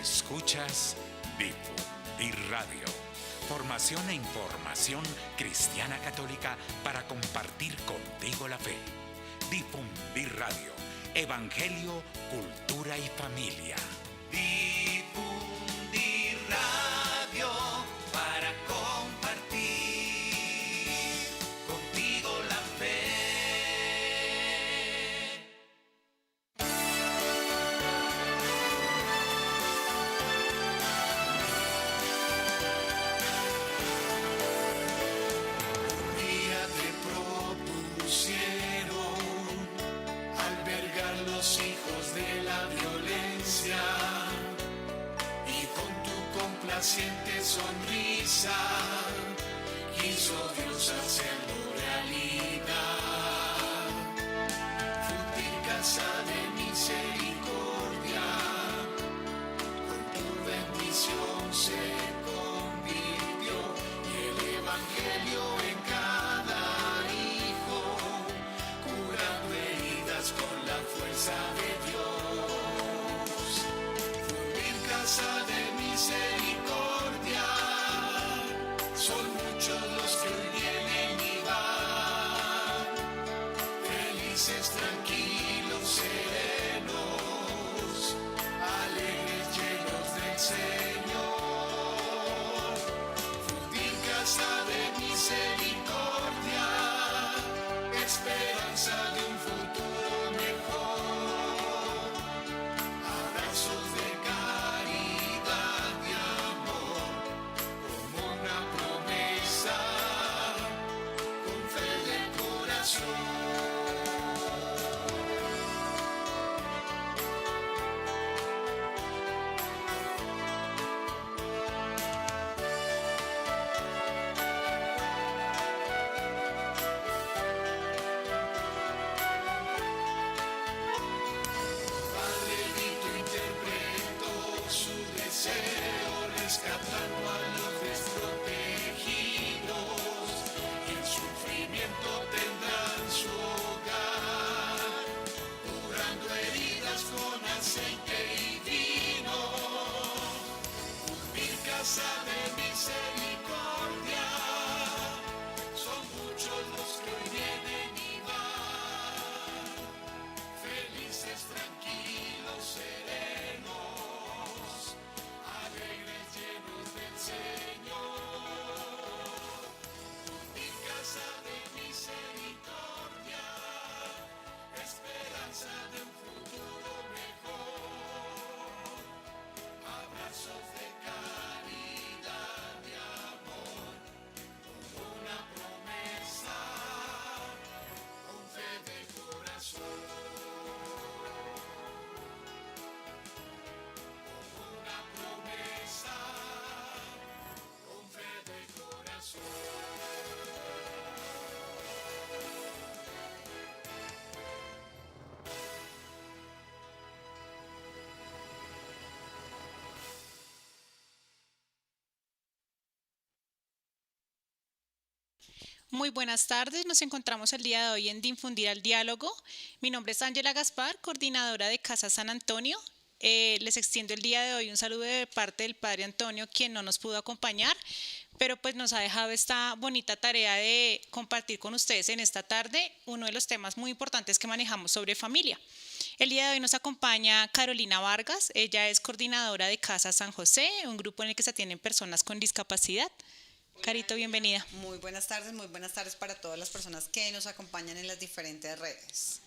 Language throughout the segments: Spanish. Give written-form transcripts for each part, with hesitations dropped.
Escuchas Difundir Radio. Formación e información cristiana católica para compartir contigo la fe. Difundir Radio. Evangelio, cultura y familia. Difundir Radio para compartir contigo la fe. Un día te propusieron albergar los hijos de la violencia y con tu complaciente sonrisa quiso Dios hacerlo realidad. Fundir casa de misericordia, con tu bendición se convirtió y el evangelio en cada hijo, curando heridas con la fuerza de Dios. Fundir casa de misericordia, son muchos los que hoy vienen y van, felices, tranquilos, serenos, alegres, llenos del Señor. Fundir casa de misericordia, esperanza de un futuro mejor, abrazos de caridad y amor, como una promesa, con fe de corazón. Padre Vito interpretó su deseo, rescatando a los desprotegidos, y en sufrimiento tendrán su hogar, curando heridas con aceite y vino. Fundir casa de misericordia, son muchos los que hoy vienen y van, felices, tranquilos, serenos, alegres, llenos del Señor. Fundir casa de misericordia, esperanza de un futuro mejor, abrazos de caridad y amor, como una promesa, con fe de corazón. Una promesa, con fe de corazón. Muy buenas tardes, nos encontramos el día de hoy en Difundir al Diálogo. Mi nombre es Ángela Gaspar, coordinadora de Casa San Antonio. Les extiendo el día de hoy un saludo de parte del Padre Antonio, quien no nos pudo acompañar, pero pues nos ha dejado esta bonita tarea de compartir con ustedes en esta tarde uno de los temas muy importantes que manejamos sobre familia. El día de hoy nos acompaña Carolina Vargas, ella es coordinadora de Casa San José, un grupo en el que se atienden personas con discapacidad. Carito, bienvenida. Muy buenas tardes para todas las personas que nos acompañan en las diferentes redes.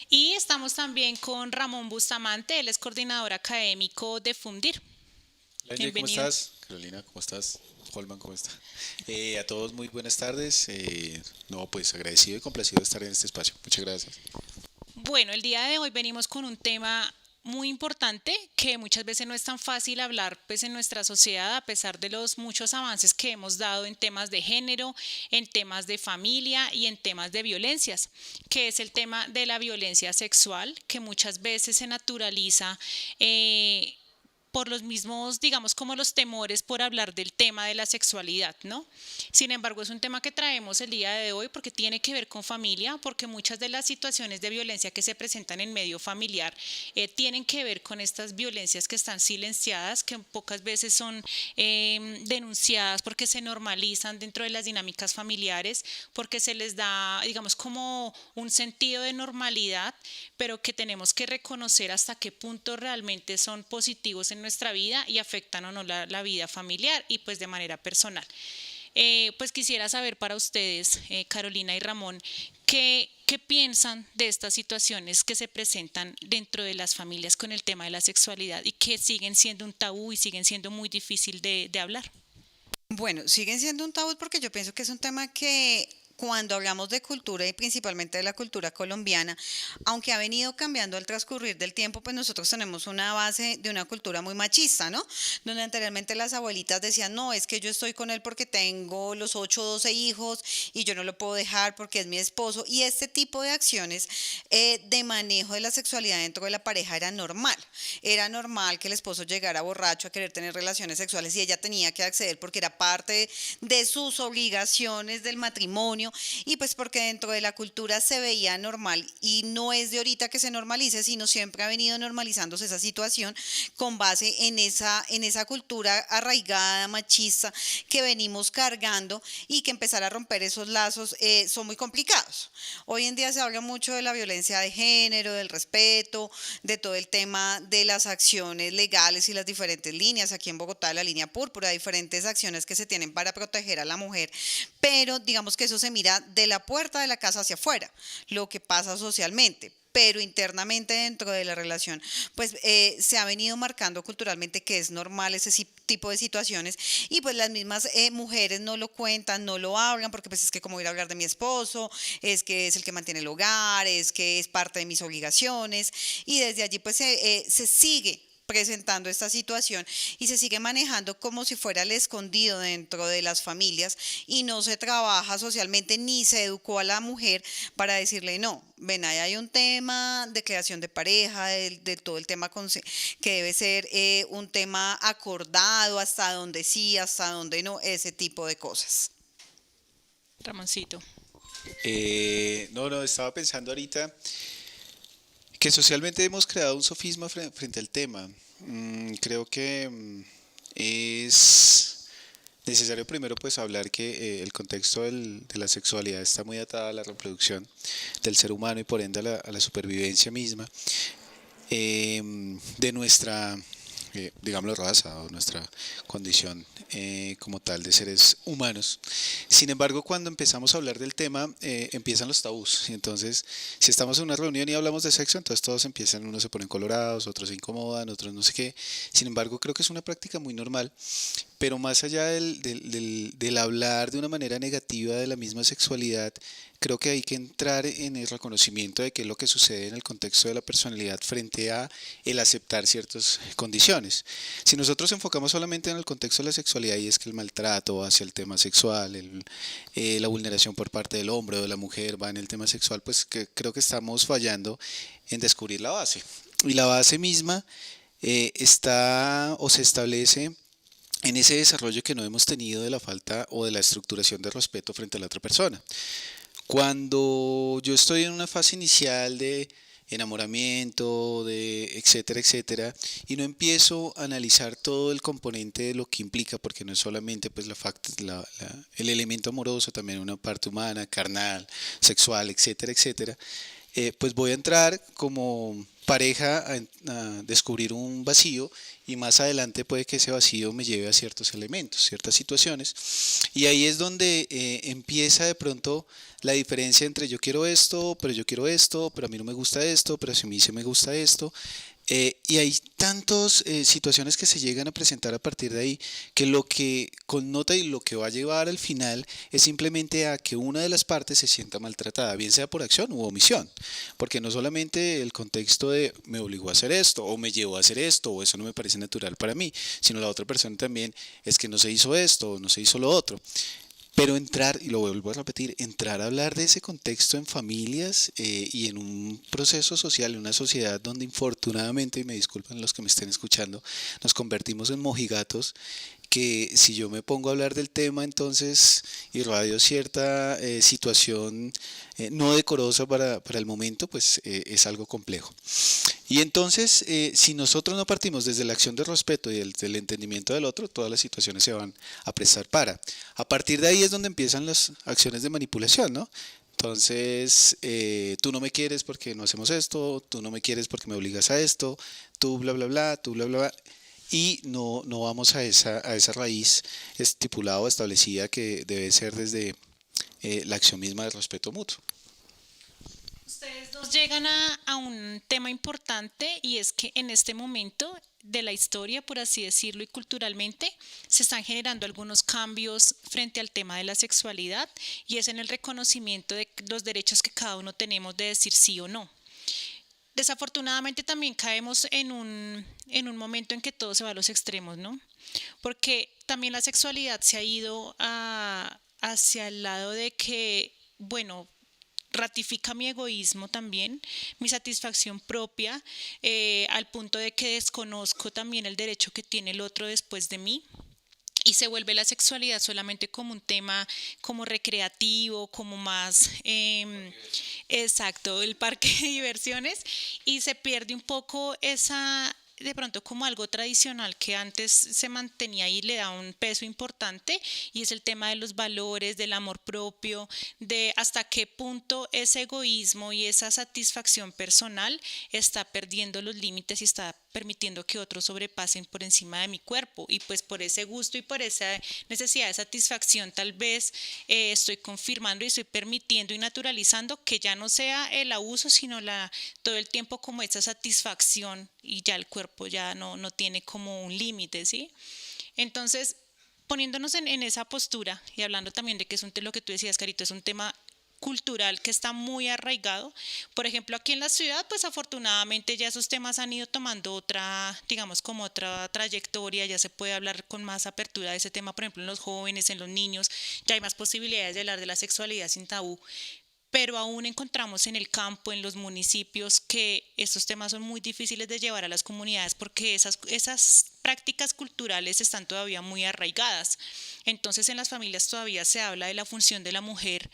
Y estamos también con Ramón Bustamante, él es coordinador académico de Fundir. Angie, ¿cómo estás? Carolina, ¿cómo estás? Holman, ¿cómo está? A todos muy buenas tardes. Pues agradecido y complacido de estar en este espacio. Muchas gracias. Bueno, el día de hoy venimos con un tema muy importante que muchas veces no es tan fácil hablar pues en nuestra sociedad, a pesar de los muchos avances que hemos dado en temas de género, en temas de familia y en temas de violencias, que es el tema de la violencia sexual, que muchas veces se naturaliza por los mismos, digamos, como los temores por hablar del tema de la sexualidad, ¿no? Sin embargo, es un tema que traemos el día de hoy porque tiene que ver con familia, porque muchas de las situaciones de violencia que se presentan en medio familiar tienen que ver con estas violencias que están silenciadas, que pocas veces son denunciadas porque se normalizan dentro de las dinámicas familiares, porque se les da, digamos, como un sentido de normalidad, pero que tenemos que reconocer hasta qué punto realmente son positivos en nuestra vida y afectan o no la vida familiar y pues de manera personal. Pues quisiera saber para ustedes, Carolina y Ramón, ¿qué piensan de estas situaciones que se presentan dentro de las familias con el tema de la sexualidad y que siguen siendo un tabú y siguen siendo muy difícil de hablar? Bueno, siguen siendo un tabú porque yo pienso que es un tema que cuando hablamos de cultura y principalmente de la cultura colombiana, aunque ha venido cambiando al transcurrir del tiempo, pues nosotros tenemos una base de una cultura muy machista, ¿no? Donde anteriormente las abuelitas decían, no, es que yo estoy con él porque tengo los 8 o 12 hijos y yo no lo puedo dejar porque es mi esposo. Y este tipo de acciones de manejo de la sexualidad dentro de la pareja era normal. Era normal que el esposo llegara borracho a querer tener relaciones sexuales y ella tenía que acceder porque era parte de sus obligaciones del matrimonio. Y pues porque dentro de la cultura se veía normal y no es de ahorita que se normalice, sino siempre ha venido normalizándose esa situación con base en esa cultura arraigada, machista, que venimos cargando y que empezar a romper esos lazos son muy complicados. Hoy en día se habla mucho de la violencia de género, del respeto, de todo el tema de las acciones legales y las diferentes líneas. Aquí en Bogotá, la línea púrpura, diferentes acciones que se tienen para proteger a la mujer, pero digamos que eso se mira de la puerta de la casa hacia afuera, lo que pasa socialmente, pero internamente dentro de la relación, pues se ha venido marcando culturalmente que es normal ese tipo de situaciones y pues las mismas mujeres no lo cuentan, no lo hablan, porque pues es que como ir a hablar de mi esposo, es que es el que mantiene el hogar, es que es parte de mis obligaciones y desde allí pues se sigue presentando esta situación y se sigue manejando como si fuera el escondido dentro de las familias y no se trabaja socialmente ni se educó a la mujer para decirle no, ven, ahí hay un tema de creación de pareja, de todo el tema que debe ser un tema acordado, hasta donde sí, hasta donde no, ese tipo de cosas. Ramoncito. No, estaba pensando ahorita que socialmente hemos creado un sofisma frente al tema. Creo que es necesario primero pues hablar que el contexto de la sexualidad está muy atada a la reproducción del ser humano y por ende a la supervivencia misma de nuestra digámoslo, raza o nuestra condición como tal de seres humanos. Sin embargo, cuando empezamos a hablar del tema, empiezan los tabús. Y entonces, si estamos en una reunión y hablamos de sexo, entonces todos empiezan, unos se ponen colorados, otros se incomodan, otros no sé qué. Sin embargo, creo que es una práctica muy normal. Pero más allá del hablar de una manera negativa de la misma sexualidad, creo que hay que entrar en el reconocimiento de qué es lo que sucede en el contexto de la personalidad frente a el aceptar ciertas condiciones. Si nosotros enfocamos solamente en el contexto de la sexualidad y es que el maltrato hacia el tema sexual, la vulneración por parte del hombre o de la mujer va en el tema sexual, pues creo que estamos fallando en descubrir la base. Y la base misma está o se establece en ese desarrollo que no hemos tenido de la falta o de la estructuración de respeto frente a la otra persona. Cuando yo estoy en una fase inicial de enamoramiento, de etcétera, etcétera, y no empiezo a analizar todo el componente de lo que implica, porque no es solamente pues el elemento amoroso, también una parte humana, carnal, sexual, etcétera, etcétera, pues voy a entrar como pareja a descubrir un vacío y más adelante puede que ese vacío me lleve a ciertos elementos, ciertas situaciones y ahí es donde empieza de pronto la diferencia entre yo quiero esto, pero a mí no me gusta esto, pero a mí sí me gusta esto. Y hay tantas situaciones que se llegan a presentar a partir de ahí que lo que connota y lo que va a llevar al final es simplemente a que una de las partes se sienta maltratada, bien sea por acción u omisión, porque no solamente el contexto de me obligó a hacer esto o me llevó a hacer esto o eso no me parece natural para mí, sino la otra persona también es que no se hizo esto o no se hizo lo otro. Pero entrar, y lo vuelvo a repetir, entrar a hablar de ese contexto en familias y en un proceso social, en una sociedad donde infortunadamente, y me disculpan los que me estén escuchando, nos convertimos en mojigatos, que si yo me pongo a hablar del tema, entonces irradio cierta situación no decorosa para el momento, pues es algo complejo. Y entonces, si nosotros no partimos desde la acción de respeto y del entendimiento del otro, todas las situaciones se van a prestar para. A partir de ahí es donde empiezan las acciones de manipulación, ¿no? Entonces, tú no me quieres porque no hacemos esto, tú no me quieres porque me obligas a esto, tú bla, bla, bla, tú bla, bla, bla. Y no vamos a esa raíz estipulada o establecida que debe ser desde la acción misma del respeto mutuo. Ustedes dos llegan a un tema importante y es que en este momento de la historia, por así decirlo, y culturalmente, se están generando algunos cambios frente al tema de la sexualidad y es en el reconocimiento de los derechos que cada uno tenemos de decir sí o no. Desafortunadamente también caemos en un momento en que todo se va a los extremos, ¿no? Porque también la sexualidad se ha ido hacia el lado de que, bueno, ratifica mi egoísmo también, mi satisfacción propia, al punto de que desconozco también el derecho que tiene el otro después de mí. Y se vuelve la sexualidad solamente como un tema como recreativo, como más exacto, el parque de diversiones, y se pierde un poco esa, de pronto como algo tradicional que antes se mantenía y le da un peso importante, y es el tema de los valores, del amor propio, de hasta qué punto ese egoísmo y esa satisfacción personal está perdiendo los límites y está permitiendo que otros sobrepasen por encima de mi cuerpo, y pues por ese gusto y por esa necesidad de satisfacción tal vez estoy confirmando y estoy permitiendo y naturalizando que ya no sea el abuso, sino todo el tiempo como esa satisfacción, y ya el cuerpo ya no tiene como un límite, ¿sí? Entonces, poniéndonos en esa postura y hablando también de que es lo que tú decías, Carito, es un tema cultural que está muy arraigado. Por ejemplo, aquí en la ciudad, pues afortunadamente ya esos temas han ido tomando otra, digamos, como otra trayectoria, ya se puede hablar con más apertura de ese tema, por ejemplo, en los jóvenes, en los niños, ya hay más posibilidades de hablar de la sexualidad sin tabú. Pero aún encontramos en el campo, en los municipios, que estos temas son muy difíciles de llevar a las comunidades porque esas prácticas culturales están todavía muy arraigadas. Entonces en las familias todavía se habla de la función de la mujer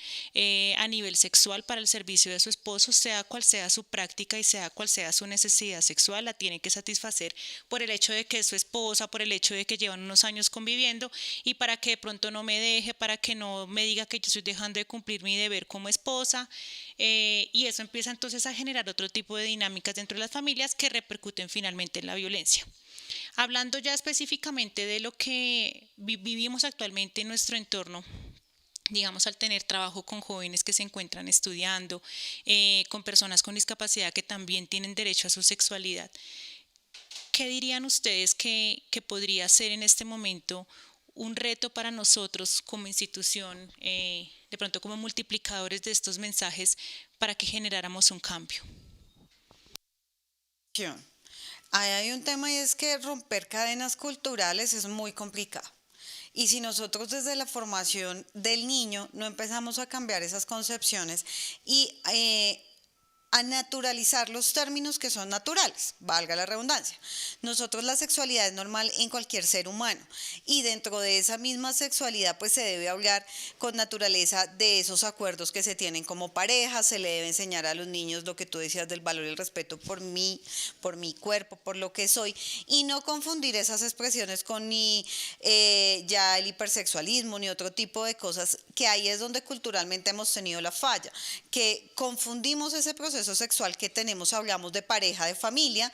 a nivel sexual para el servicio de su esposo, sea cual sea su práctica y sea cual sea su necesidad sexual, la tiene que satisfacer por el hecho de que es su esposa, por el hecho de que llevan unos años conviviendo, y para que de pronto no me deje, para que no me diga que yo estoy dejando de cumplir mi deber como esposa. Y eso empieza entonces a generar otro tipo de dinámicas dentro de las familias que repercuten finalmente en la violencia. Hablando ya específicamente de lo que vivimos actualmente en nuestro entorno, digamos, al tener trabajo con jóvenes que se encuentran estudiando, con personas con discapacidad que también tienen derecho a su sexualidad, ¿qué dirían ustedes que podría ser en este momento un reto para nosotros como institución, de pronto como multiplicadores de estos mensajes, para que generáramos un cambio? Ahí hay un tema y es que romper cadenas culturales es muy complicado. Y si nosotros desde la formación del niño no empezamos a cambiar esas concepciones y a naturalizar los términos que son naturales, valga la redundancia. Nosotros la sexualidad es normal en cualquier ser humano y dentro de esa misma sexualidad pues se debe hablar con naturaleza de esos acuerdos que se tienen como pareja, se le debe enseñar a los niños lo que tú decías del valor y el respeto por mí, por mi cuerpo, por lo que soy, y no confundir esas expresiones con ni ya el hipersexualismo ni otro tipo de cosas, que ahí es donde culturalmente hemos tenido la falla, que confundimos ese proceso sexual que tenemos, hablamos de pareja, de familia,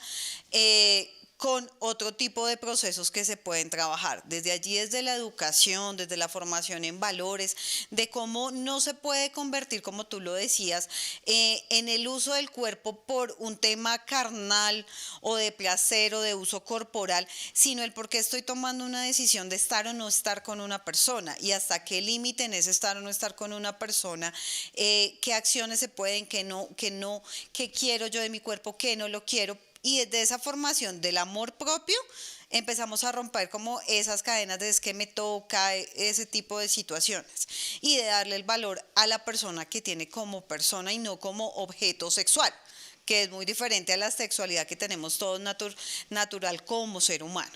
con otro tipo de procesos que se pueden trabajar. Desde allí, desde la educación, desde la formación en valores, de cómo no se puede convertir, como tú lo decías, en el uso del cuerpo por un tema carnal o de placer o de uso corporal, sino el por qué estoy tomando una decisión de estar o no estar con una persona y hasta qué límite en ese estar o no estar con una persona, qué acciones se pueden, qué quiero yo de mi cuerpo, qué no lo quiero. Y desde esa formación del amor propio empezamos a romper como esas cadenas de es que me toca, ese tipo de situaciones, y de darle el valor a la persona que tiene como persona y no como objeto sexual, que es muy diferente a la sexualidad que tenemos todos natural como ser humano.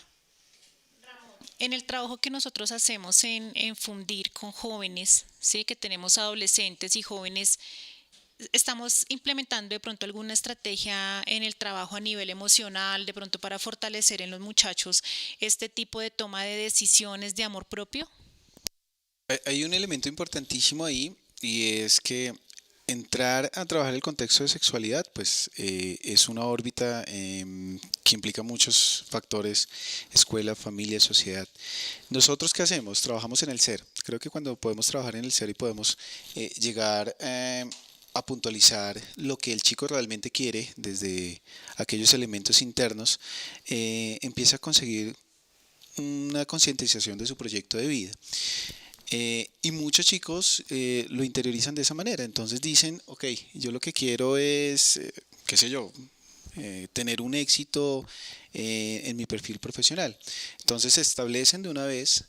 En el trabajo que nosotros hacemos en fundir con jóvenes, ¿sí? Que tenemos adolescentes y jóvenes, estamos implementando de pronto alguna estrategia en el trabajo a nivel emocional, de pronto para fortalecer en los muchachos este tipo de toma de decisiones de amor propio. Hay un elemento importantísimo ahí y es que entrar a trabajar el contexto de sexualidad, pues es una órbita que implica muchos factores, escuela, familia, sociedad. ¿Nosotros qué hacemos? Trabajamos en el ser. Creo que cuando podemos trabajar en el ser y podemos llegar a puntualizar lo que el chico realmente quiere desde aquellos elementos internos, empieza a conseguir una concientización de su proyecto de vida. Y muchos chicos lo interiorizan de esa manera. Entonces dicen, ok, yo lo que quiero es, qué sé yo, tener un éxito en mi perfil profesional. Entonces se establecen de una vez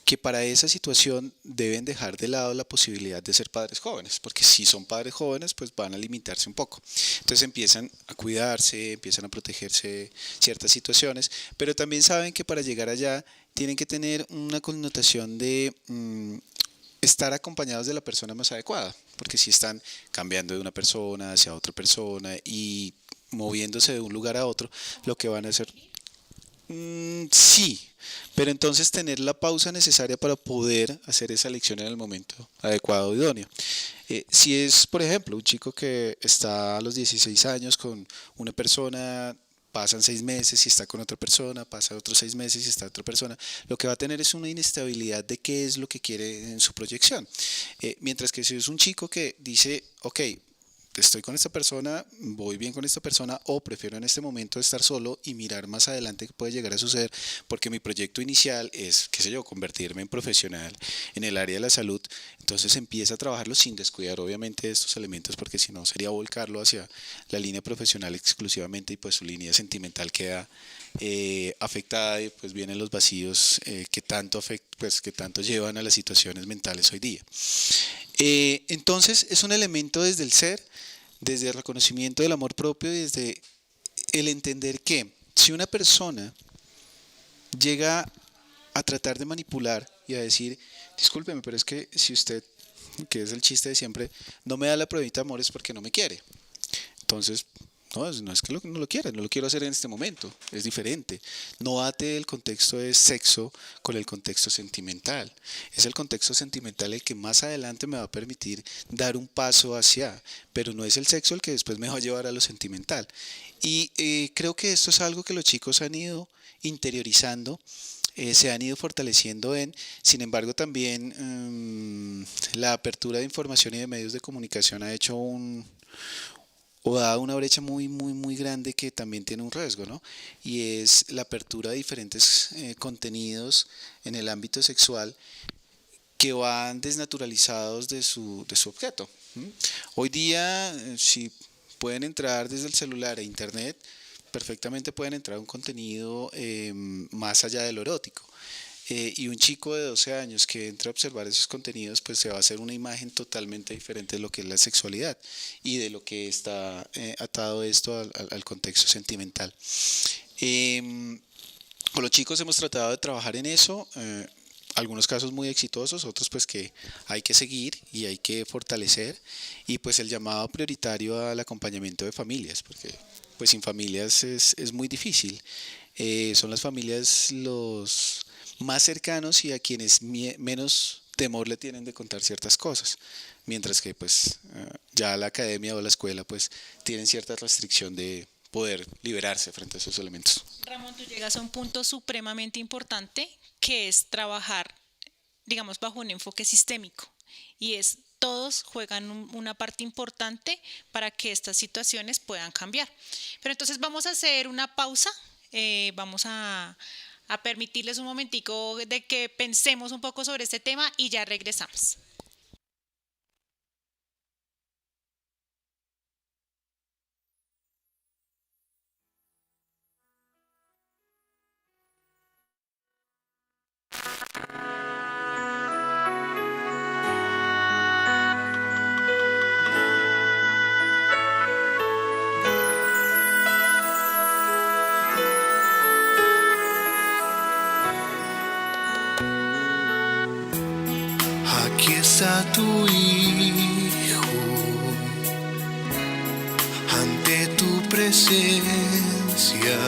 que para esa situación deben dejar de lado la posibilidad de ser padres jóvenes, porque si son padres jóvenes, pues van a limitarse un poco. Entonces empiezan a cuidarse, empiezan a protegerse ciertas situaciones, pero también saben que para llegar allá tienen que tener una connotación de estar acompañados de la persona más adecuada, porque si están cambiando de una persona hacia otra persona y moviéndose de un lugar a otro, lo que van a hacer. Sí, pero entonces tener la pausa necesaria para poder hacer esa elección en el momento adecuado o idóneo. Si es, por ejemplo, un chico que está a los 16 años con una persona, pasan 6 meses y está con otra persona, pasa otros 6 meses y está otra persona, lo que va a tener es una inestabilidad de qué es lo que quiere en su proyección. Mientras que si es un chico que dice, ok, estoy con esta persona, voy bien con esta persona o prefiero en este momento estar solo y mirar más adelante qué puede llegar a suceder porque mi proyecto inicial es, qué sé yo, convertirme en profesional en el área de la salud, entonces empieza a trabajarlo sin descuidar obviamente estos elementos porque si no sería volcarlo hacia la línea profesional exclusivamente y pues su línea sentimental queda afectada y pues vienen los vacíos que tanto llevan a las situaciones mentales hoy día. Entonces es un elemento desde el ser, desde el reconocimiento del amor propio y desde el entender que si una persona llega a tratar de manipular y a decir, discúlpeme, pero es que si usted, que es el chiste de siempre, no me da la pruebita de amor es porque no me quiere. Entonces, no es que no lo quiera, no lo quiero hacer en este momento, es diferente. No ate el contexto de sexo con el contexto sentimental. Es el contexto sentimental el que más adelante me va a permitir dar un paso hacia, pero no es el sexo el que después me va a llevar a lo sentimental. Y creo que esto es algo que los chicos han ido interiorizando, se han ido fortaleciendo sin embargo también la apertura de información y de medios de comunicación ha hecho o da una brecha muy, muy, muy grande que también tiene un riesgo, ¿no? Y es la apertura de diferentes contenidos en el ámbito sexual que van desnaturalizados de su objeto. Hoy día, si pueden entrar desde el celular a internet, perfectamente pueden entrar a un contenido más allá de lo erótico. Y un chico de 12 años que entra a observar esos contenidos, pues se va a hacer una imagen totalmente diferente de lo que es la sexualidad y de lo que está atado esto al contexto sentimental. Con los chicos hemos tratado de trabajar en eso, algunos casos muy exitosos, otros pues que hay que seguir y hay que fortalecer, y pues el llamado prioritario al acompañamiento de familias, porque pues sin familias es muy difícil. Son las familias los más cercanos y a quienes menos temor le tienen de contar ciertas cosas, mientras que pues ya la academia o la escuela pues tienen cierta restricción de poder liberarse frente a esos elementos. Ramón, tú llegas a un punto supremamente importante que es trabajar, digamos, bajo un enfoque sistémico y es todos juegan una parte importante para que estas situaciones puedan cambiar. Pero entonces vamos a hacer una pausa, vamos a permitirles un momentico de que pensemos un poco sobre este tema y ya regresamos. presencia,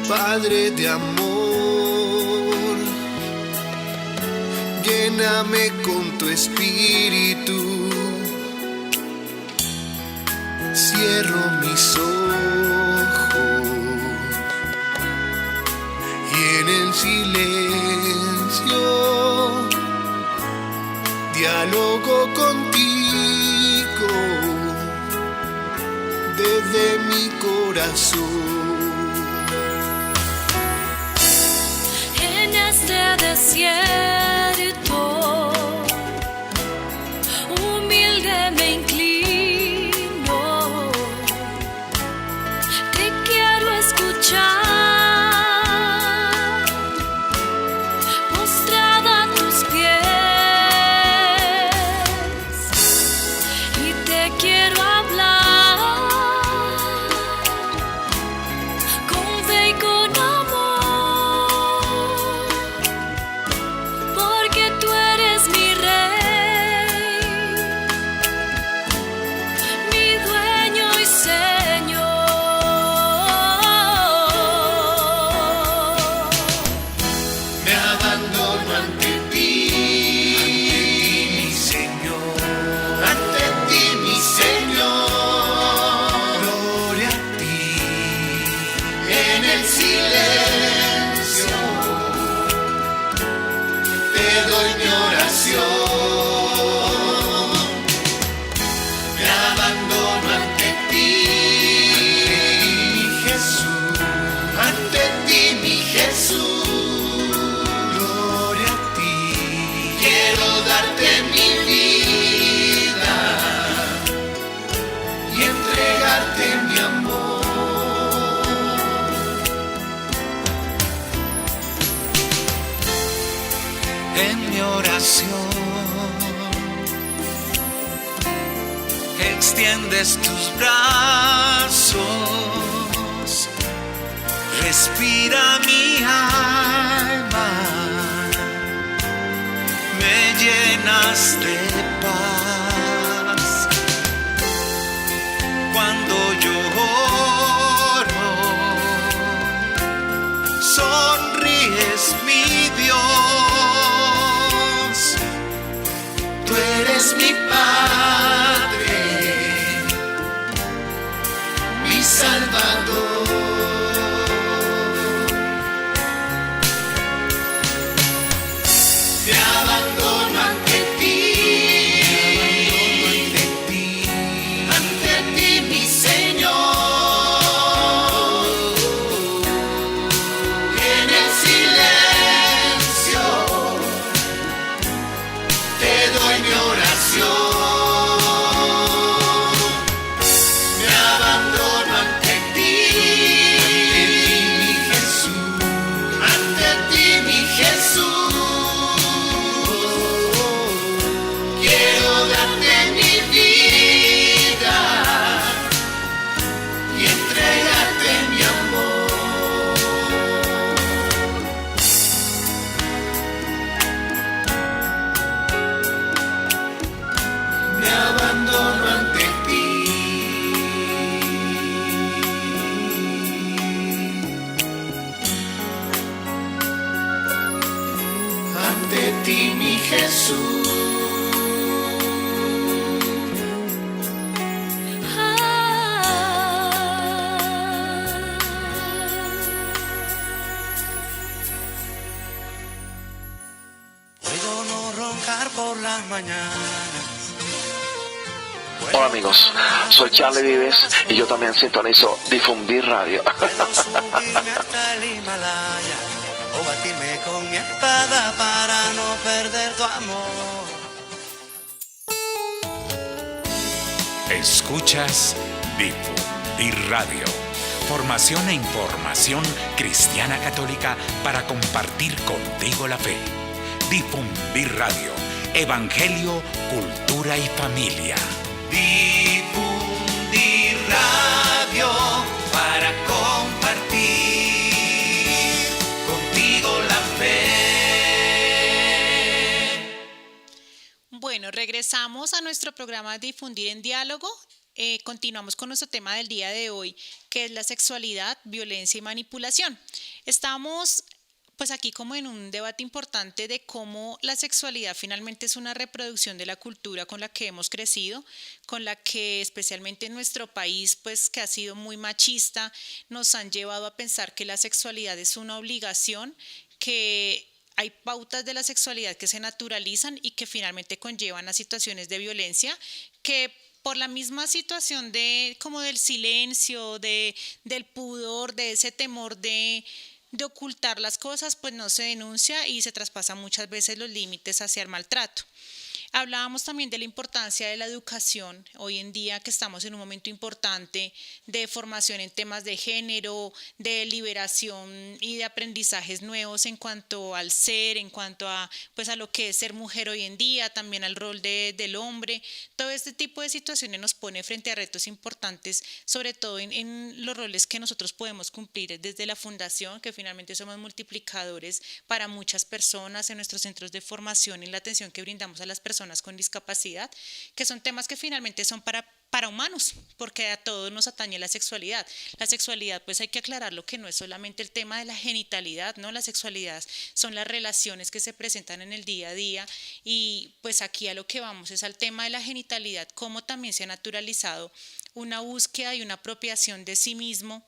Padre de amor, lléname con tu espíritu, cierro mis ojos y en el silencio dialogo contigo desde mi corazón. En este desierto, humilde me inclino, te quiero escuchar, postrada a tus pies, y te quiero hablar con fe y con amor, porque tú eres mi rey, mi dueño y señor. Me abandono ante ti, mi Señor, ante ti, mi Señor. Gloria a ti, en el silencio te doy mi oración. Me abandono ante ti, mi Jesús, ante ti, mi Jesús. Gloria a ti, quiero darte mi vida y entregarte mi amor. En mi oración extiendes tus brazos, respira mi alma, me llenas de paz. Cuando lloro, sonríes mi Dios, tú eres mi Padre, mi Salvador. Me abandono ante ti, ante ti, mi Señor. En el silencio te doy mi oración. Me abandono ante ti, mi Jesús, ante ti, mi Jesús. Quiero darte mi vida y entregarte mi amor. Me abandono ante ti, ante ti, mi Jesús. Puedo no roncar por las mañanas. Hola amigos, soy Charlie Vives y yo también sintonizo Difundir Radio. Puedo subirme hasta el Himalaya o batirme con mi espada para no perder tu amor. Escuchas Difundir Radio. Formación e información cristiana católica para compartir contigo la fe. Difundir Radio. Evangelio, cultura y familia. Difundir Radio para compartir contigo la fe. Bueno, regresamos a nuestro programa Difundir en Diálogo. continuamos con nuestro tema del día de hoy, que es la sexualidad, violencia y manipulación. Estamos pues aquí como en un debate importante de cómo la sexualidad finalmente es una reproducción de la cultura con la que hemos crecido, con la que especialmente en nuestro país, pues que ha sido muy machista, nos han llevado a pensar que la sexualidad es una obligación, que hay pautas de la sexualidad que se naturalizan y que finalmente conllevan a situaciones de violencia que por la misma situación de como del silencio, del pudor, de ese temor de ocultar las cosas, pues no se denuncia y se traspasan muchas veces los límites hacia el maltrato. Hablábamos también de la importancia de la educación, hoy en día que estamos en un momento importante de formación en temas de género, de liberación y de aprendizajes nuevos en cuanto al ser, en cuanto a, pues a lo que es ser mujer hoy en día, también al rol del hombre. Todo este tipo de situaciones nos pone frente a retos importantes, sobre todo en los roles que nosotros podemos cumplir desde la fundación, que finalmente somos multiplicadores para muchas personas en nuestros centros de formación y la atención que brindamos a las personas con discapacidad, que son temas que finalmente son para humanos, porque a todos nos atañe la sexualidad. La sexualidad, pues hay que aclararlo que no es solamente el tema de la genitalidad, ¿no? La sexualidad son las relaciones que se presentan en el día a día y pues aquí a lo que vamos es al tema de la genitalidad, cómo también se ha naturalizado una búsqueda y una apropiación de sí mismo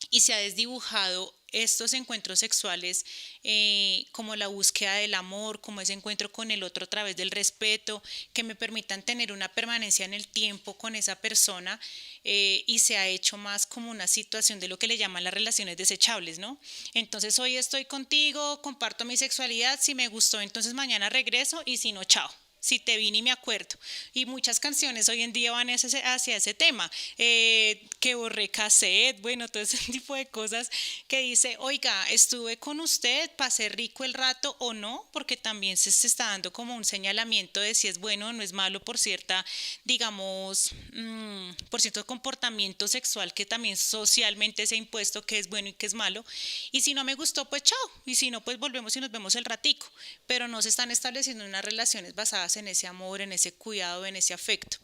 y se ha desdibujado estos encuentros sexuales como la búsqueda del amor, como ese encuentro con el otro a través del respeto, que me permitan tener una permanencia en el tiempo con esa persona y se ha hecho más como una situación de lo que le llaman las relaciones desechables, ¿no? Entonces hoy estoy contigo, comparto mi sexualidad, si me gustó entonces mañana regreso y si no, chao. Si te vi ni me acuerdo. Y muchas canciones hoy en día van hacia ese tema. Que borré cassette, bueno, todo ese tipo de cosas que dice, oiga, estuve con usted, pasé rico el rato o no, porque también se está dando como un señalamiento de si es bueno o no es malo por cierta, digamos, por cierto comportamiento sexual que también socialmente se ha impuesto que es bueno y que es malo. Y si no me gustó, pues chao. Y si no, pues volvemos y nos vemos el ratico. Pero no se están estableciendo unas relaciones basadas en ese amor, en ese cuidado, en ese afecto.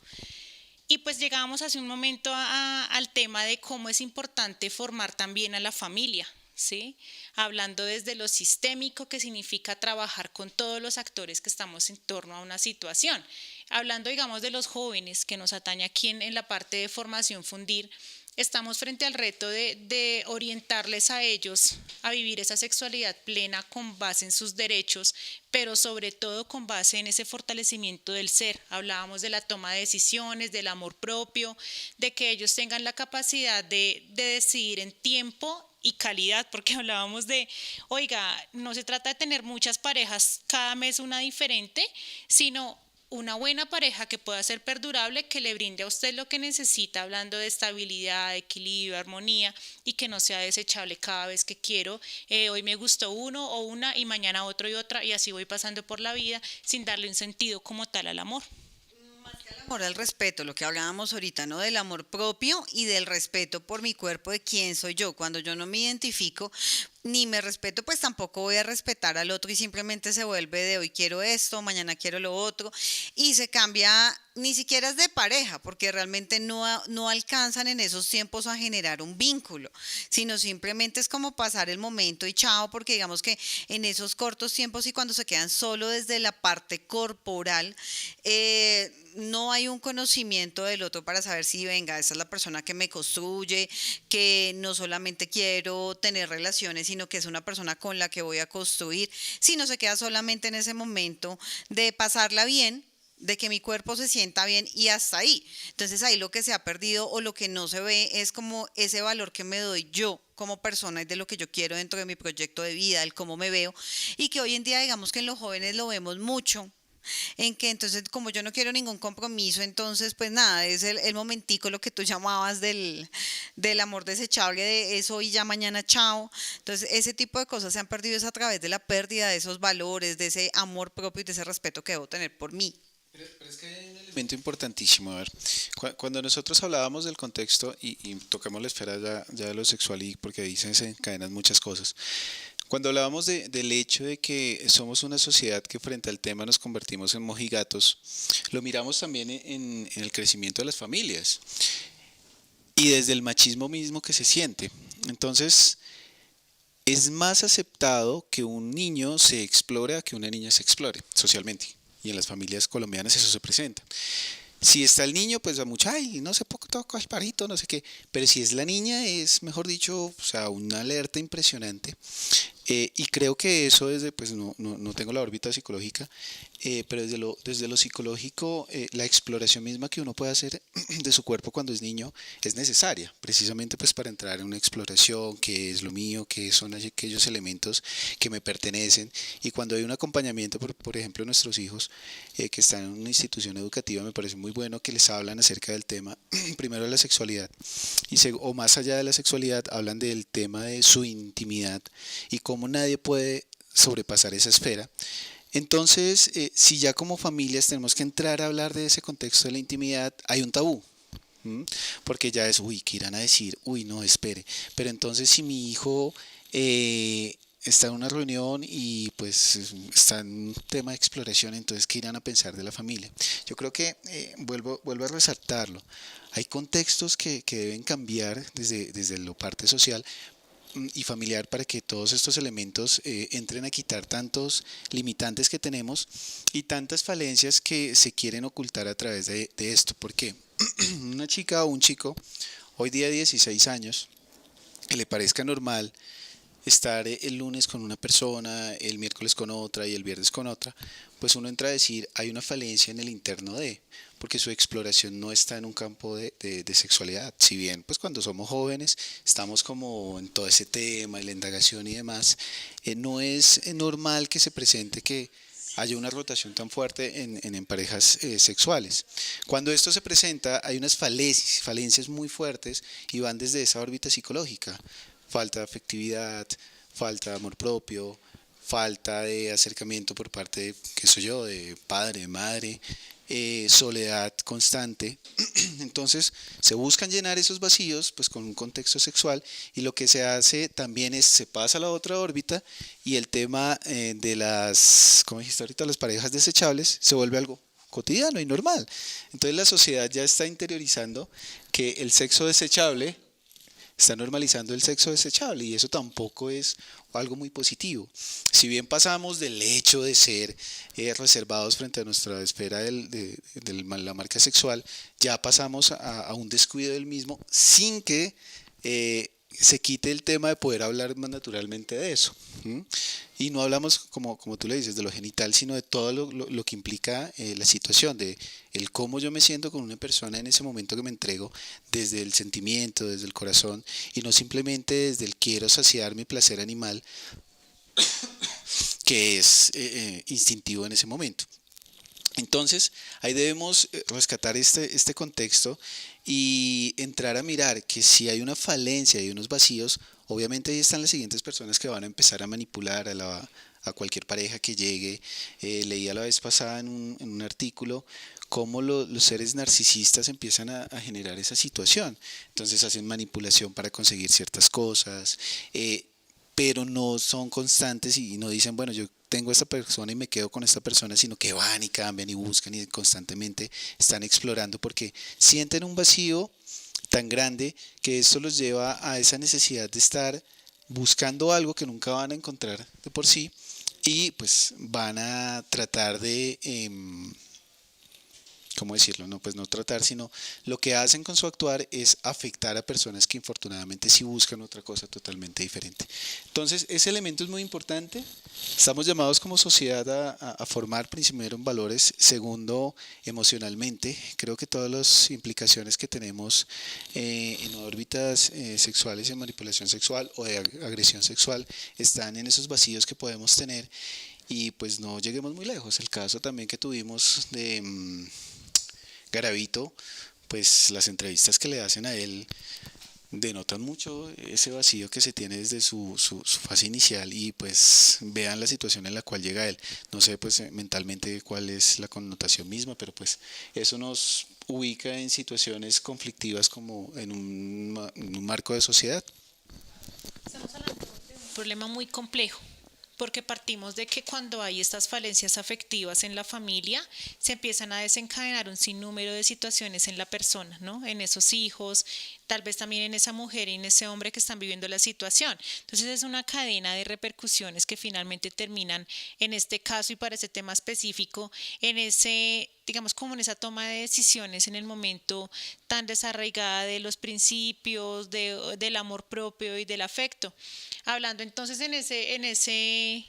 Y pues llegábamos hace un momento al tema de cómo es importante formar también a la familia, ¿sí? Hablando desde lo sistémico, que significa trabajar con todos los actores que estamos en torno a una situación. Hablando, digamos, de los jóvenes que nos atañe aquí en la parte de formación Fundir, estamos frente al reto de orientarles a ellos a vivir esa sexualidad plena con base en sus derechos, pero sobre todo con base en ese fortalecimiento del ser. Hablábamos de la toma de decisiones, del amor propio, de que ellos tengan la capacidad de decidir en tiempo y calidad, porque hablábamos de, oiga, no se trata de tener muchas parejas, cada mes una diferente, sino una buena pareja que pueda ser perdurable, que le brinde a usted lo que necesita, hablando de estabilidad, equilibrio, armonía, y que no sea desechable cada vez que quiero. Hoy me gustó uno o una y mañana otro y otra, y así voy pasando por la vida sin darle un sentido como tal al amor. El amor al respeto, lo que hablábamos ahorita, ¿no? Del amor propio y del respeto por mi cuerpo, de quién soy yo. Cuando yo no me identifico ni me respeto, pues tampoco voy a respetar al otro y simplemente se vuelve de hoy quiero esto, mañana quiero lo otro y se cambia, ni siquiera es de pareja, porque realmente no alcanzan en esos tiempos a generar un vínculo, sino simplemente es como pasar el momento y chao, porque digamos que en esos cortos tiempos y cuando se quedan solo desde la parte corporal, no hay un conocimiento del otro para saber si venga, esa es la persona que me construye, que no solamente quiero tener relaciones, sino que es una persona con la que voy a construir, si no se queda solamente en ese momento de pasarla bien, de que mi cuerpo se sienta bien y hasta ahí. Entonces ahí lo que se ha perdido o lo que no se ve es como ese valor que me doy yo como persona y de lo que yo quiero dentro de mi proyecto de vida, el cómo me veo, y que hoy en día digamos que en los jóvenes lo vemos mucho, en que entonces como yo no quiero ningún compromiso, entonces pues nada, es el momentico lo que tú llamabas del amor desechable, de eso y ya mañana chao. Entonces ese tipo de cosas se han perdido es a través de la pérdida de esos valores, de ese amor propio y de ese respeto que debo tener por mí. Pero es que hay un elemento importantísimo, a ver, cuando nosotros hablábamos del contexto y tocamos la esfera ya de lo sexual y porque ahí se desencadenan muchas cosas, Cuando hablábamos del hecho de que somos una sociedad que frente al tema nos convertimos en mojigatos, lo miramos también en el crecimiento de las familias y desde el machismo mismo que se siente. Entonces, es más aceptado que un niño se explore a que una niña se explore socialmente. Y en las familias colombianas eso se presenta. Si está el niño, pues a mucha, ay, no sé, poco toco el parito, no sé qué. Pero si es la niña, es, mejor dicho, o sea, una alerta impresionante. Y creo que eso desde, pues no tengo la órbita psicológica, pero desde lo psicológico, la exploración misma que uno puede hacer de su cuerpo cuando es niño es necesaria, precisamente pues para entrar en una exploración, qué es lo mío, qué son aquellos elementos que me pertenecen. Y cuando hay un acompañamiento, por ejemplo, nuestros hijos que están en una institución educativa, me parece muy bueno que les hablan acerca del tema, primero de la sexualidad, o más allá de la sexualidad, hablan del tema de su intimidad y cómo nadie puede sobrepasar esa esfera. Entonces, si ya como familias tenemos que entrar a hablar de ese contexto de la intimidad, hay un tabú. Porque ya es, uy, ¿qué irán a decir? Uy, no, espere. Pero entonces si mi hijo está en una reunión y pues está en un tema de exploración, entonces ¿qué irán a pensar de la familia? Yo creo que, vuelvo a resaltarlo, hay contextos que deben cambiar desde la parte social y familiar para que todos estos elementos entren a quitar tantos limitantes que tenemos y tantas falencias que se quieren ocultar a través de esto. ¿Por qué? Una chica o un chico, hoy día 16 años, que le parezca normal estar el lunes con una persona, el miércoles con otra y el viernes con otra, pues uno entra a decir, hay una falencia en el interno porque su exploración no está en un campo de sexualidad. Si bien, pues cuando somos jóvenes, estamos como en todo ese tema, la indagación y demás, no es normal que se presente que haya una rotación tan fuerte en parejas sexuales. Cuando esto se presenta, hay unas falencias muy fuertes y van desde esa órbita psicológica. Falta de afectividad, falta de amor propio, falta de acercamiento por parte de, qué soy yo, de padre, madre, soledad constante. Entonces se buscan llenar esos vacíos pues con un contexto sexual y lo que se hace también es se pasa a la otra órbita y el tema de las, como dijiste ahorita, las parejas desechables se vuelve algo cotidiano y normal. Entonces la sociedad ya está interiorizando que el sexo desechable está normalizando el sexo desechable y eso tampoco es algo muy positivo. Si bien pasamos del hecho de ser reservados frente a nuestra esfera de la marca sexual, ya pasamos a un descuido del mismo sin que se quite el tema de poder hablar más naturalmente de eso. Y no hablamos, como tú le dices, de lo genital, sino de todo lo que implica la situación, de el cómo yo me siento con una persona en ese momento que me entrego, desde el sentimiento, desde el corazón, y no simplemente desde el quiero saciar mi placer animal, que es instintivo en ese momento. Entonces, ahí debemos rescatar este contexto y entrar a mirar que si hay una falencia y unos vacíos, obviamente ahí están las siguientes personas que van a empezar a manipular a cualquier pareja que llegue. Leía la vez pasada en un artículo cómo los seres narcisistas empiezan a generar esa situación. Entonces hacen manipulación para conseguir ciertas cosas, pero no son constantes y no dicen, bueno, yo tengo a esta persona y me quedo con esta persona, sino que van y cambian y buscan y constantemente están explorando porque sienten un vacío tan grande que esto los lleva a esa necesidad de estar buscando algo que nunca van a encontrar de por sí y pues van a tratar de, ¿cómo decirlo? No, pues no tratar, sino lo que hacen con su actuar es afectar a personas que infortunadamente sí buscan otra cosa totalmente diferente. Entonces, ese elemento es muy importante. Estamos llamados como sociedad a formar primero en valores, segundo emocionalmente. Creo que todas las implicaciones que tenemos en órbitas sexuales, en manipulación sexual o de agresión sexual están en esos vacíos que podemos tener y pues no lleguemos muy lejos. El caso también que tuvimos de Garavito, pues las entrevistas que le hacen a él denotan mucho ese vacío que se tiene desde su fase inicial y pues vean la situación en la cual llega él. No sé pues mentalmente cuál es la connotación misma, pero pues eso nos ubica en situaciones conflictivas como en un marco de sociedad. Estamos hablando de un problema muy complejo, porque partimos de que cuando hay estas falencias afectivas en la familia, se empiezan a desencadenar un sinnúmero de situaciones en la persona, ¿no? En esos hijos, tal vez también en esa mujer y en ese hombre que están viviendo la situación. Entonces es una cadena de repercusiones que finalmente terminan, en este caso y para ese tema específico, en ese, digamos, como en esa toma de decisiones en el momento tan desarraigada de los principios, del amor propio y del afecto. Hablando entonces en ese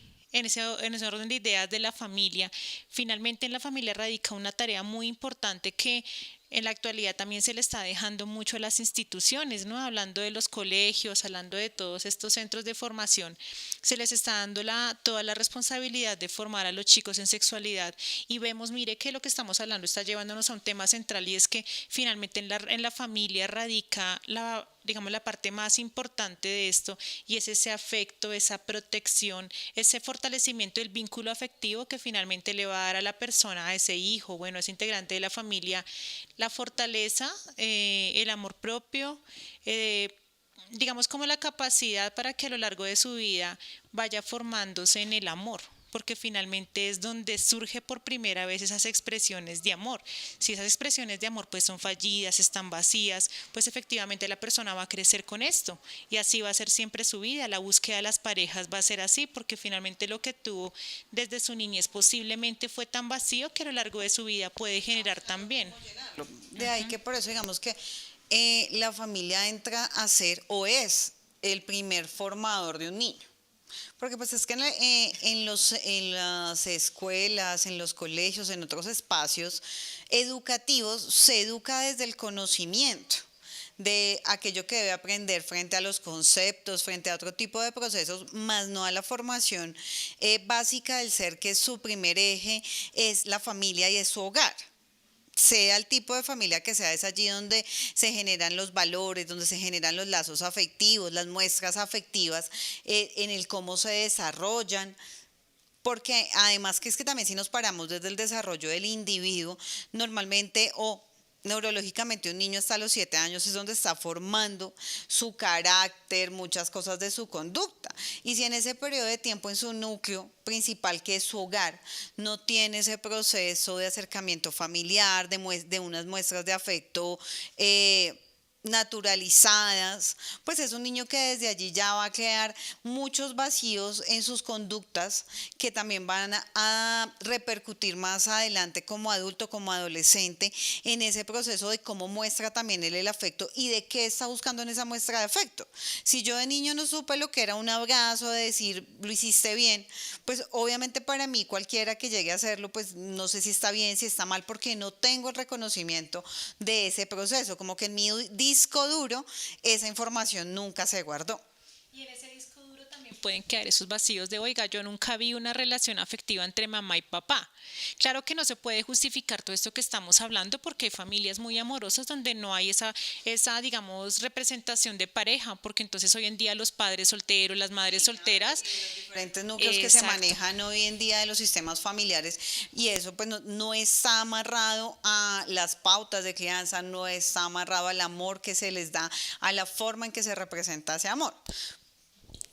orden de ideas de la familia, finalmente en la familia radica una tarea muy importante que en la actualidad también se le está dejando mucho a las instituciones, ¿no? Hablando de los colegios, hablando de todos estos centros de formación, se les está dando toda la responsabilidad de formar a los chicos en sexualidad y vemos, mire que lo que estamos hablando está llevándonos a un tema central y es que finalmente en la familia radica digamos, la parte más importante de esto y es ese afecto, esa protección, ese fortalecimiento del vínculo afectivo que finalmente le va a dar a la persona, a ese hijo, bueno, a ese integrante de la familia, la fortaleza, el amor propio, digamos como la capacidad para que a lo largo de su vida vaya formándose en el amor, porque finalmente es donde surge por primera vez esas expresiones de amor. Si esas expresiones de amor pues son fallidas, están vacías, pues efectivamente la persona va a crecer con esto y así va a ser siempre su vida. La búsqueda de las parejas va a ser así porque finalmente lo que tuvo desde su niñez posiblemente fue tan vacío que a lo largo de su vida puede generar también. De ahí que por eso digamos que la familia entra a ser o es el primer formador de un niño. Porque pues es que en las escuelas, en los colegios, en otros espacios educativos se educa desde el conocimiento de aquello que debe aprender frente a los conceptos, frente a otro tipo de procesos, más no a la formación básica del ser, que su primer eje es la familia y es su hogar. Sea el tipo de familia que sea, es allí donde se generan los valores, donde se generan los lazos afectivos, las muestras afectivas, en el cómo se desarrollan, porque además que es que también si nos paramos desde el desarrollo del individuo, normalmente neurológicamente un niño hasta los 7 años es donde está formando su carácter, muchas cosas de su conducta. Y si en ese periodo de tiempo en su núcleo principal, que es su hogar, no tiene ese proceso de acercamiento familiar, de unas muestras de afecto naturalizadas, pues es un niño que desde allí ya va a crear muchos vacíos en sus conductas que también van a repercutir más adelante como adulto, como adolescente, en ese proceso de cómo muestra también él el afecto y de qué está buscando en esa muestra de afecto. Si yo de niño no supe lo que era un abrazo, de decir lo hiciste bien, pues obviamente para mí cualquiera que llegue a hacerlo, pues no sé si está bien, si está mal, porque no tengo el reconocimiento de ese proceso, como que en mi disco duro esa información nunca se guardó. Y en ese disco duro también pueden quedar esos vacíos de, oiga, yo nunca vi una relación afectiva entre mamá y papá. Claro que no se puede justificar todo esto que estamos hablando porque hay familias muy amorosas donde no hay esa digamos, representación de pareja, porque entonces hoy en día los padres solteros, las madres solteras, diferentes núcleos que se manejan hoy en día de los sistemas familiares, y eso pues no está amarrado a las pautas de crianza, no está amarrado al amor que se les da, a la forma en que se representa ese amor.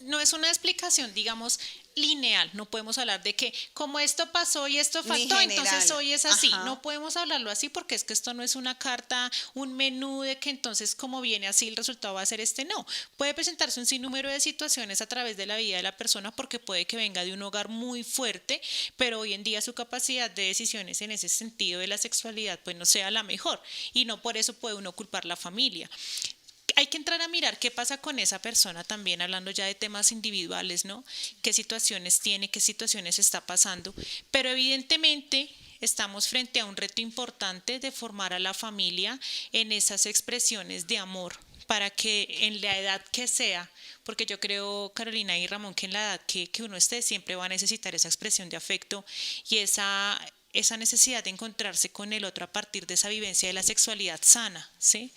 No es una explicación, digamos, lineal. No podemos hablar de que como esto pasó y esto faltó, entonces hoy es así. Ajá. No podemos hablarlo así porque es que esto no es una carta, un menú de que entonces como viene así el resultado va a ser este. No, puede presentarse un sinnúmero de situaciones a través de la vida de la persona porque puede que venga de un hogar muy fuerte, pero hoy en día su capacidad de decisiones en ese sentido de la sexualidad pues no sea la mejor y no por eso puede uno culpar la familia. Hay que entrar a mirar qué pasa con esa persona también, hablando ya de temas individuales, ¿no? ¿Qué situaciones tiene, qué situaciones está pasando? Pero evidentemente estamos frente a un reto importante de formar a la familia en esas expresiones de amor para que en la edad que sea, porque yo creo, Carolina y Ramón, que en la edad que uno esté siempre va a necesitar esa expresión de afecto y esa necesidad de encontrarse con el otro a partir de esa vivencia de la sexualidad sana, ¿sí?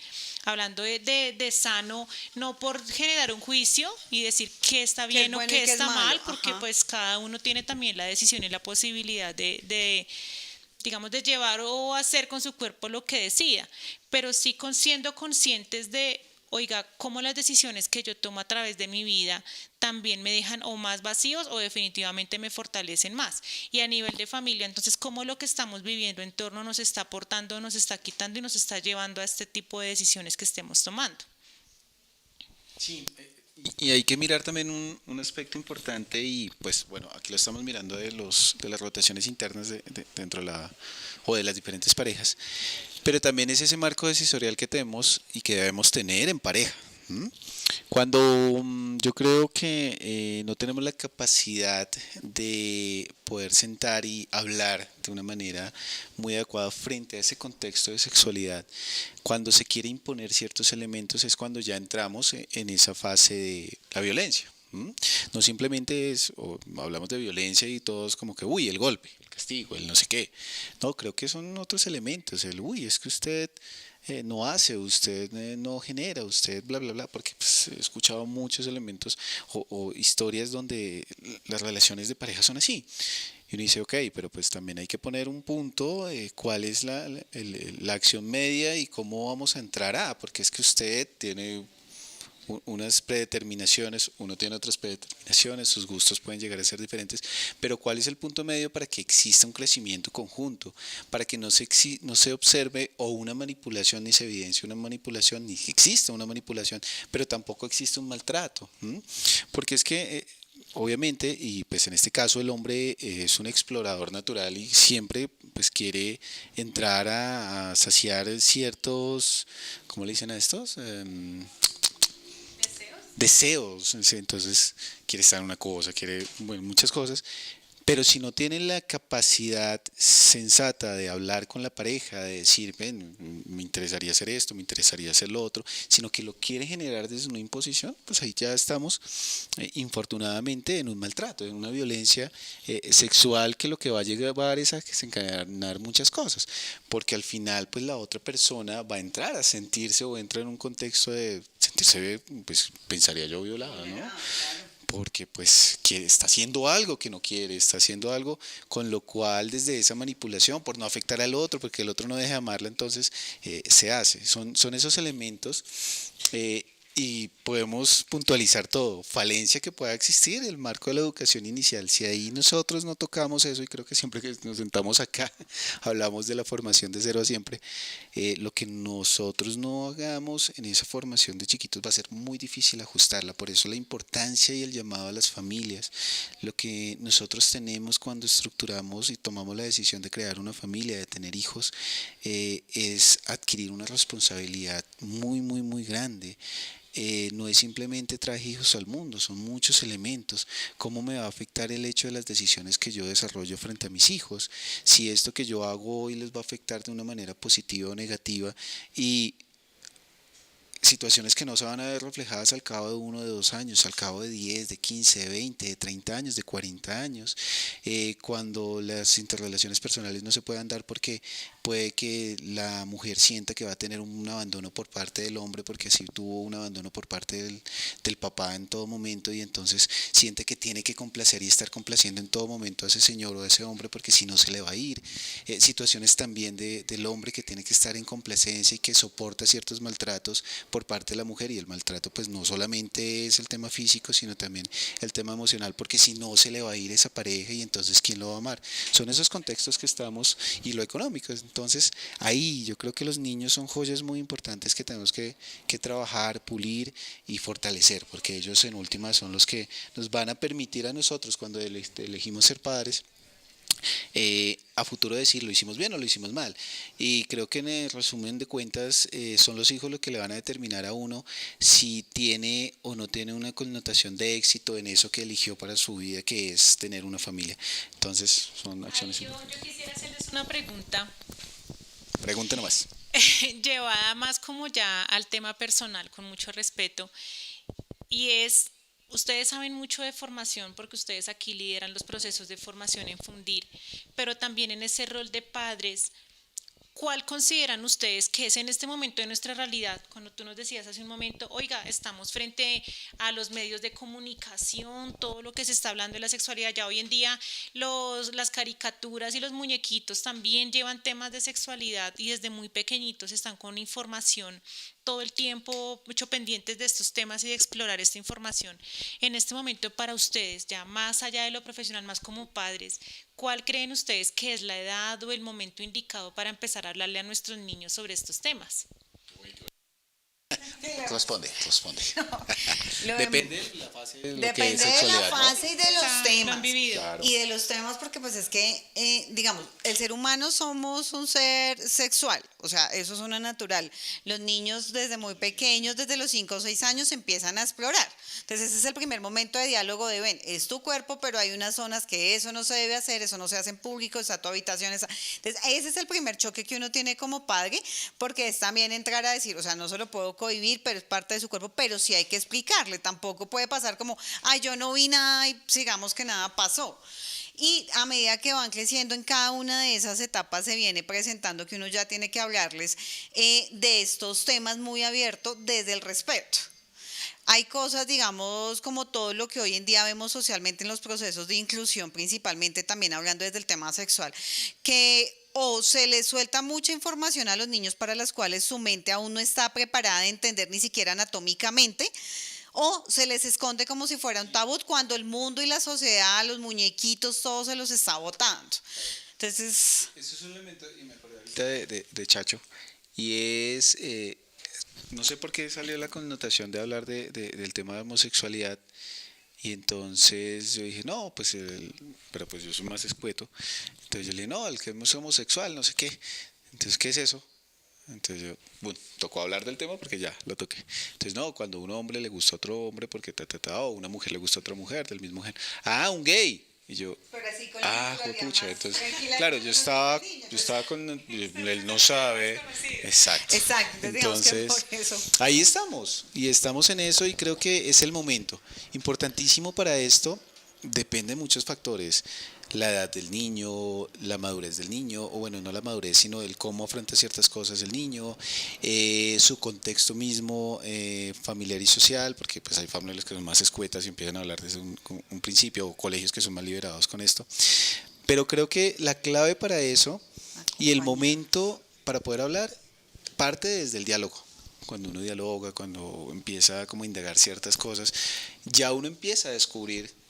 Hablando de sano, no por generar un juicio y decir qué está bien o qué está mal, porque pues cada uno tiene también la decisión y la posibilidad de digamos, de llevar o hacer con su cuerpo lo que decida, pero sí siendo conscientes de oiga, cómo las decisiones que yo tomo a través de mi vida también me dejan o más vacíos o definitivamente me fortalecen más. Y a nivel de familia, entonces, cómo lo que estamos viviendo en torno nos está aportando, nos está quitando y nos está llevando a este tipo de decisiones que estemos tomando. Sí, y hay que mirar también un aspecto importante y pues bueno, aquí lo estamos mirando de las rotaciones internas dentro de o de las diferentes parejas, pero también es ese marco decisorial que tenemos y que debemos tener en pareja. ¿M? Cuando yo creo que no tenemos la capacidad de poder sentar y hablar de una manera muy adecuada frente a ese contexto de sexualidad, cuando se quiere imponer ciertos elementos es cuando ya entramos en esa fase de la violencia. ¿M? No simplemente hablamos de violencia y todos como que, uy, el golpe, el castigo, el no sé qué. No, creo que son otros elementos. Uy, es que usted no hace, usted no genera, usted bla, bla, bla, porque pues, he escuchado muchos elementos o historias donde las relaciones de pareja son así. Y uno dice, ok, pero pues también hay que poner un punto, cuál es la acción media y cómo vamos a entrar porque es que usted tiene unas predeterminaciones, uno tiene otras predeterminaciones, sus gustos pueden llegar a ser diferentes, pero ¿cuál es el punto medio para que exista un crecimiento conjunto? Para que no se observe o una manipulación, ni se evidencie una manipulación, ni exista una manipulación, pero tampoco existe un maltrato. Porque es que obviamente, y pues en este caso el hombre es un explorador natural y siempre pues quiere entrar a saciar ciertos, ¿cómo le dicen a estos? Deseos, entonces quiere estar en una cosa, quiere, bueno, muchas cosas, pero si no tiene la capacidad sensata de hablar con la pareja, de decir, ven, me interesaría hacer esto, me interesaría hacer lo otro, sino que lo quiere generar desde una imposición, pues ahí ya estamos infortunadamente en un maltrato, en una violencia sexual que lo que va a llevar es a desencadenar muchas cosas, porque al final pues la otra persona va a entrar a sentirse o entra en un contexto de sentirse, pues pensaría yo, violada, ¿no? Porque pues que está haciendo algo que no quiere, está haciendo algo con lo cual desde esa manipulación, por no afectar al otro, porque el otro no deja de amarla, entonces se hace. Son esos elementos y podemos puntualizar todo, falencia que pueda existir, el marco de la educación inicial. Si ahí nosotros no tocamos eso, y creo que siempre que nos sentamos acá hablamos de la formación de 0 a siempre, lo que nosotros no hagamos en esa formación de chiquitos va a ser muy difícil ajustarla. Por eso la importancia y el llamado a las familias, lo que nosotros tenemos cuando estructuramos y tomamos la decisión de crear una familia, de tener hijos, es adquirir una responsabilidad muy, muy, muy grande. No es simplemente traje hijos al mundo, son muchos elementos. ¿Cómo me va a afectar el hecho de las decisiones que yo desarrollo frente a mis hijos? Si esto que yo hago hoy les va a afectar de una manera positiva o negativa, y situaciones que no se van a ver reflejadas al cabo de 1, de 2 años, al cabo de 10, de 15, de 20, de 30 años, de 40 años, cuando las interrelaciones personales no se puedan dar porque puede que la mujer sienta que va a tener un abandono por parte del hombre porque así tuvo un abandono por parte del papá en todo momento, y entonces siente que tiene que complacer y estar complaciendo en todo momento a ese señor o a ese hombre porque si no se le va a ir. Situaciones también del hombre que tiene que estar en complacencia y que soporta ciertos maltratos por parte de la mujer, y el maltrato pues no solamente es el tema físico sino también el tema emocional, porque si no se le va a ir esa pareja y entonces ¿quién lo va a amar? Son esos contextos que estamos, y lo económico. Entonces ahí yo creo que los niños son joyas muy importantes que tenemos que trabajar, pulir y fortalecer, porque ellos en última son los que nos van a permitir a nosotros cuando elegimos ser padres, a futuro decir lo hicimos bien o lo hicimos mal. Y creo que en el resumen de cuentas son los hijos los que le van a determinar a uno si tiene o no tiene una connotación de éxito en eso que eligió para su vida, que es tener una familia. Entonces son acciones. Yo quisiera hacerles una pregunta. Pregunta nomás. Llevada más como ya al tema personal, con mucho respeto, y es, ustedes saben mucho de formación porque ustedes aquí lideran los procesos de formación en Fundir, pero también en ese rol de padres, ¿cuál consideran ustedes que es en este momento de nuestra realidad? Cuando tú nos decías hace un momento, oiga, estamos frente a los medios de comunicación, todo lo que se está hablando de la sexualidad, ya hoy en día las caricaturas y los muñequitos también llevan temas de sexualidad y desde muy pequeñitos están con información todo el tiempo mucho pendientes de estos temas y de explorar esta información. En este momento, para ustedes, ya más allá de lo profesional, más como padres, ¿cuál creen ustedes que es la edad o el momento indicado para empezar a hablarle a nuestros niños sobre estos temas? Responde. Depende de la fase de lo que Depende es de la sexualidad, ¿no? fase y de los Lo han temas. vivido. Claro. Y de los temas, porque pues es que, digamos, el ser humano somos un ser sexual, o sea, eso es una natural. Los niños desde muy pequeños, desde los 5 o 6 años, empiezan a explorar. Entonces ese es el primer momento de diálogo de, ven, es tu cuerpo, pero hay unas zonas que eso no se debe hacer, eso no se hace en público, está tu habitación. Entonces ese es el primer choque que uno tiene como padre, porque es también entrar a decir, o sea, no se lo puedo cohibir, pero es parte de su cuerpo, pero sí hay que explicarle, tampoco puede pasar como, ay, yo no vi nada y sigamos que nada pasó. Y a medida que van creciendo en cada una de esas etapas se viene presentando que uno ya tiene que hablarles de estos temas muy abiertos desde el respeto. Hay cosas, digamos, como todo lo que hoy en día vemos socialmente en los procesos de inclusión, principalmente también hablando desde el tema sexual, que o se les suelta mucha información a los niños para las cuales su mente aún no está preparada de entender ni siquiera anatómicamente, o se les esconde como si fuera un tabú cuando el mundo y la sociedad, los muñequitos, todo se los está botando. Entonces, Eso es un elemento, y me acordé ahorita de Chacho, y es, no sé por qué salió la connotación de hablar del tema de homosexualidad, y entonces yo dije, no, pues, pero pues yo soy más escueto, entonces yo le dije, no, el que es homosexual, no sé qué, entonces, ¿qué es eso? Entonces yo, bueno, tocó hablar del tema porque ya lo toqué. Entonces, no, cuando un hombre le gusta a otro hombre porque o una mujer le gusta a otra mujer del mismo género. Ah, un gay. Y yo, pero así con la naturalidad juepucha. más Entonces, tranquila claro, que yo uno estaba tiene niños. con, él no sabe. Exacto. Exacto, digamos que Entonces, por eso. ahí estamos. Y estamos en eso y creo que es el momento. Importantísimo para esto, depende de muchos factores. La edad del niño, la madurez del niño, o bueno, no la madurez, sino el cómo afronta ciertas cosas el niño, su contexto mismo familiar y social, porque pues hay familias que son más escuetas y empiezan a hablar desde un principio, o colegios que son más liberados con esto. Pero creo que la clave para eso y el momento para poder hablar parte desde el diálogo. Cuando uno dialoga, cuando empieza como a indagar ciertas cosas, ya uno empieza a descubrir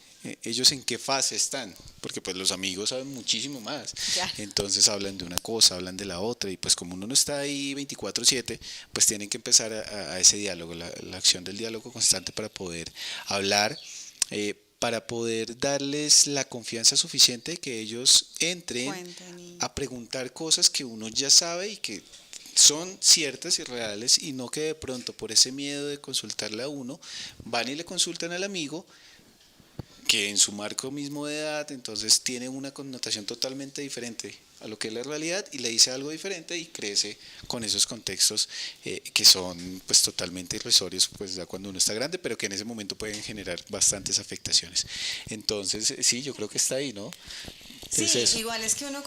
ellos en qué fase están, porque pues los amigos saben muchísimo más, Ya. entonces hablan de una cosa, hablan de la otra, y pues como uno no está ahí 24/7, pues tienen que empezar a ese diálogo, la acción del diálogo constante para poder hablar, para poder darles la confianza suficiente de que ellos entren Cuenten. a preguntar cosas que uno ya sabe y que son ciertas y reales, y no que de pronto por ese miedo de consultarle a uno, van y le consultan al amigo, que en su marco mismo de edad, entonces tiene una connotación totalmente diferente a lo que es la realidad, y le dice algo diferente y crece con esos contextos que son pues totalmente irrisorios pues ya cuando uno está grande, pero que en ese momento pueden generar bastantes afectaciones. Entonces, sí, yo creo que está ahí, ¿no? Sí, Es eso. igual es que uno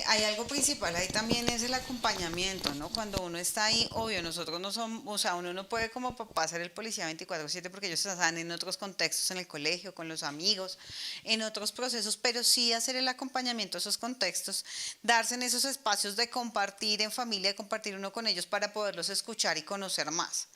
hay algo principal ahí también es el acompañamiento, ¿no? Cuando uno está ahí, obvio, nosotros no somos, o sea, uno no puede como papá ser el policía 24/7 porque ellos están en otros contextos, en el colegio, con los amigos, en otros procesos, pero sí hacer el acompañamiento a esos contextos, darse en esos espacios de compartir en familia, de compartir uno con ellos para poderlos escuchar y conocer más.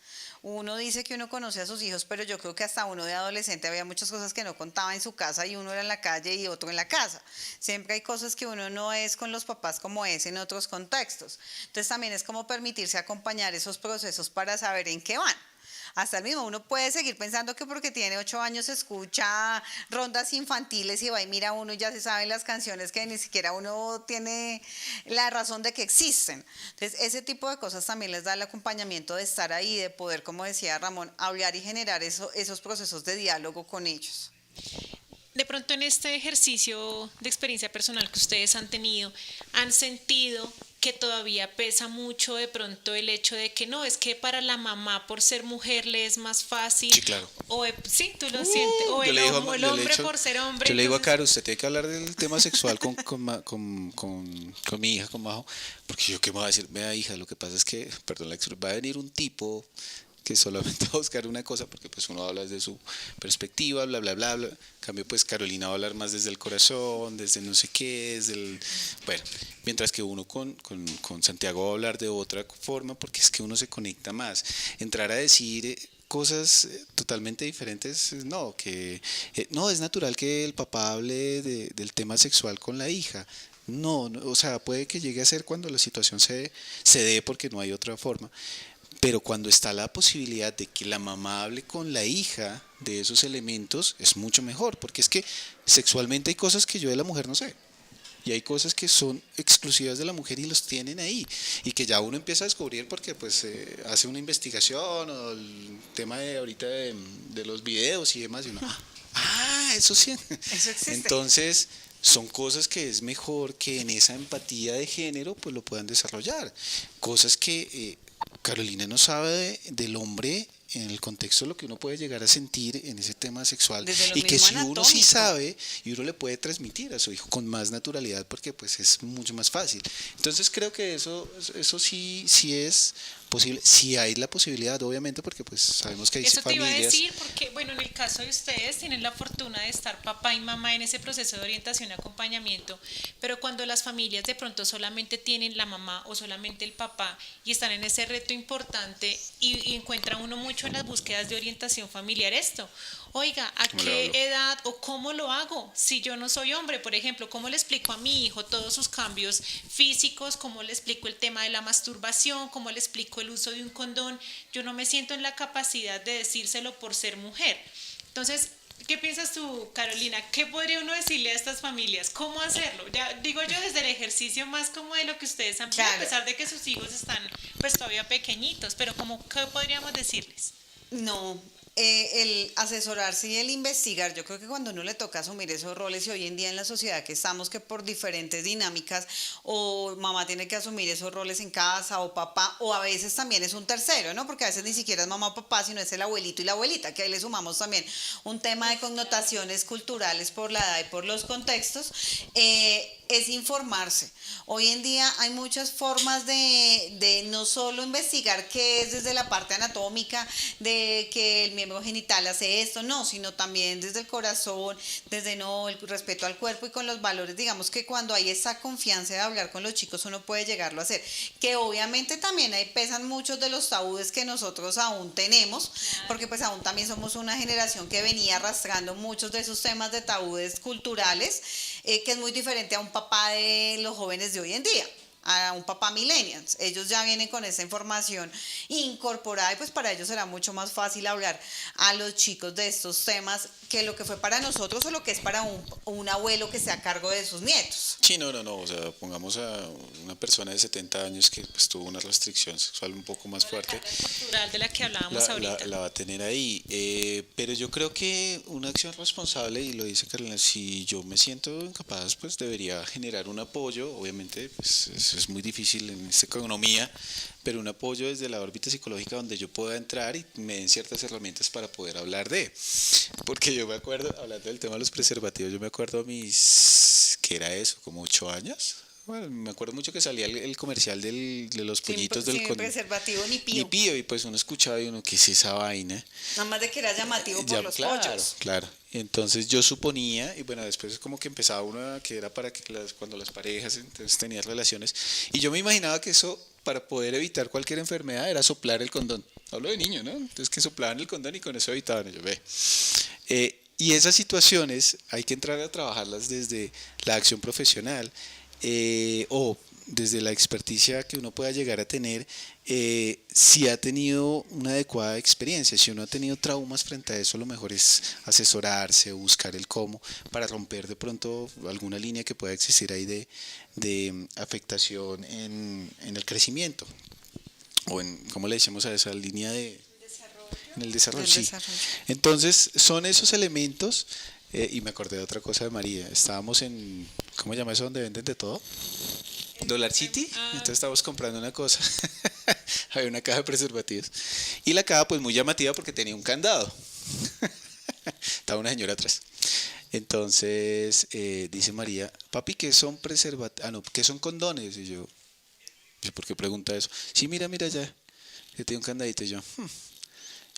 Uno dice que uno conoce a sus hijos, pero yo creo que hasta uno de adolescente había muchas cosas que no contaba en su casa y uno era en la calle y otro en la casa. Siempre hay cosas que uno no es con los papás como es en otros contextos. Entonces también es como permitirse acompañar esos procesos para saber en qué van. Hasta el mismo, uno puede seguir pensando que porque tiene 8 años escucha rondas infantiles y va y mira uno y ya se saben las canciones que ni siquiera uno tiene la razón de que existen. Entonces, ese tipo de cosas también les da el acompañamiento de estar ahí, de poder, como decía Ramón, hablar y generar esos procesos de diálogo con ellos. De pronto en este ejercicio de experiencia personal que ustedes han tenido, ¿han sentido que todavía pesa mucho de pronto el hecho de que no, es que para la mamá por ser mujer le es más fácil? Sí, claro. O sí, tú lo sientes. O el hombre por ser hombre. Yo le digo a entonces- Caro, usted tiene que hablar del tema sexual con mi hija, con Majo, porque yo qué me voy a decir, vea hija, lo que pasa es que, perdón la expresión, va a venir un tipo que solamente va a buscar una cosa, porque pues uno habla desde su perspectiva, bla, bla, bla, bla. En cambio, pues Carolina va a hablar más desde el corazón, desde no sé qué, desde el... Bueno, mientras que uno con Santiago va a hablar de otra forma, porque es que uno se conecta más. Entrar a decir cosas totalmente diferentes, no, que no, es natural que el papá hable del tema sexual con la hija. No, no, o sea, puede que llegue a ser cuando la situación se dé porque no hay otra forma. Pero cuando está la posibilidad de que la mamá hable con la hija de esos elementos, es mucho mejor, porque es que sexualmente hay cosas que yo de la mujer no sé. Y hay cosas que son exclusivas de la mujer y los tienen ahí. Y que ya uno empieza a descubrir porque pues hace una investigación o el tema de ahorita de los videos y demás. Y uno, eso sí. Eso existe. Entonces, son cosas que es mejor que en esa empatía de género pues lo puedan desarrollar. Cosas que Carolina no sabe del hombre en el contexto de lo que uno puede llegar a sentir en ese tema sexual Desde lo y que mismo si uno sí anatómico. sabe y uno le puede transmitir a su hijo con más naturalidad porque pues es mucho más fácil. Entonces creo que eso sí es posible, si hay la posibilidad obviamente porque pues sabemos que hay Eso te iba a familias. decir porque, bueno, en el caso de ustedes tienen la fortuna de estar papá y mamá en ese proceso de orientación y acompañamiento, pero cuando las familias de pronto solamente tienen la mamá o solamente el papá y están en ese reto importante y encuentra uno mucho en las búsquedas de orientación familiar esto. Oiga, ¿a ¿Cómo le qué hablo? edad o cómo lo hago? Si yo no soy hombre, por ejemplo, ¿cómo le explico a mi hijo todos sus cambios físicos? ¿Cómo le explico el tema de la masturbación? ¿Cómo le explico el uso de un condón? Yo no me siento en la capacidad de decírselo por ser mujer. Entonces, ¿qué piensas tú, Carolina? ¿Qué podría uno decirle a estas familias? ¿Cómo hacerlo? Ya digo yo desde el ejercicio más como de lo que ustedes han vivido, Claro. a pesar de que sus hijos están pues todavía pequeñitos, pero ¿qué podríamos decirles? No, el asesorarse y el investigar, yo creo que cuando uno le toca asumir esos roles y hoy en día en la sociedad que estamos, que por diferentes dinámicas o mamá tiene que asumir esos roles en casa o papá o a veces también es un tercero, ¿no? Porque a veces ni siquiera es mamá o papá, sino es el abuelito y la abuelita, que ahí le sumamos también un tema de connotaciones culturales por la edad y por los contextos. Es informarse. Hoy en día hay muchas formas de no solo investigar qué es desde la parte anatómica, de que el miembro genital hace esto, no, sino también desde el corazón, desde no el respeto al cuerpo y con los valores, digamos que cuando hay esa confianza de hablar con los chicos uno puede llegarlo a hacer, que obviamente también ahí pesan muchos de los tabúes que nosotros aún tenemos, porque pues aún también somos una generación que venía arrastrando muchos de esos temas de tabúes culturales, que es muy diferente a un papá de los jóvenes de hoy en día, a un papá millennials. Ellos ya vienen con esa información incorporada y pues para ellos será mucho más fácil hablar a los chicos de estos temas que lo que fue para nosotros o lo que es para un abuelo que sea a cargo de sus nietos. Sí, no, o sea, pongamos a una persona de 70 años que pues, tuvo una restricción sexual un poco más fuerte, Cultural de la que hablábamos ahorita. la va a tener ahí. Pero yo creo que una acción responsable, y lo dice Carolina, si yo me siento incapaz, pues debería generar un apoyo, obviamente pues es muy difícil en esta economía, pero un apoyo desde la órbita psicológica donde yo pueda entrar y me den ciertas herramientas para poder hablar de. Porque yo me acuerdo, hablando del tema de los preservativos, yo me acuerdo ¿qué era eso? ¿Como 8 años? Bueno, me acuerdo mucho que salía el comercial de los pollitos del Sin preservativo ni pío. ni pío, y pues uno escuchaba y uno, ¿qué es esa vaina? Nada más de que era llamativo por los claro, pollos. claro. Entonces yo suponía, y bueno, después es como que empezaba una que era para que cuando las parejas entonces tenían relaciones, y yo me imaginaba que eso, para poder evitar cualquier enfermedad, era soplar el condón. Hablo de niño, ¿no? Entonces que soplaban el condón y con eso evitaban. Y yo, y esas situaciones hay que entrar a trabajarlas desde la acción profesional o desde la experticia que uno pueda llegar a tener, si ha tenido una adecuada experiencia. Si uno ha tenido traumas frente a eso, lo mejor es asesorarse o buscar el cómo para romper de pronto alguna línea que pueda existir ahí de afectación en el crecimiento o en, ¿cómo le decimos a esa línea de... En el desarrollo, sí. Entonces, son esos elementos, y me acordé de otra cosa de María. Estábamos en, ¿cómo se llama eso donde venden de todo? Dollar City. Entonces estábamos comprando una cosa. Había una caja de preservativos. Y la caja, pues muy llamativa porque tenía un candado. Estaba una señora atrás. Entonces, dice María, papi, ¿qué son preservativos? No, ¿qué son condones? Y yo, ¿por qué pregunta eso? Sí, mira ya. Que tiene un candadito. Y yo,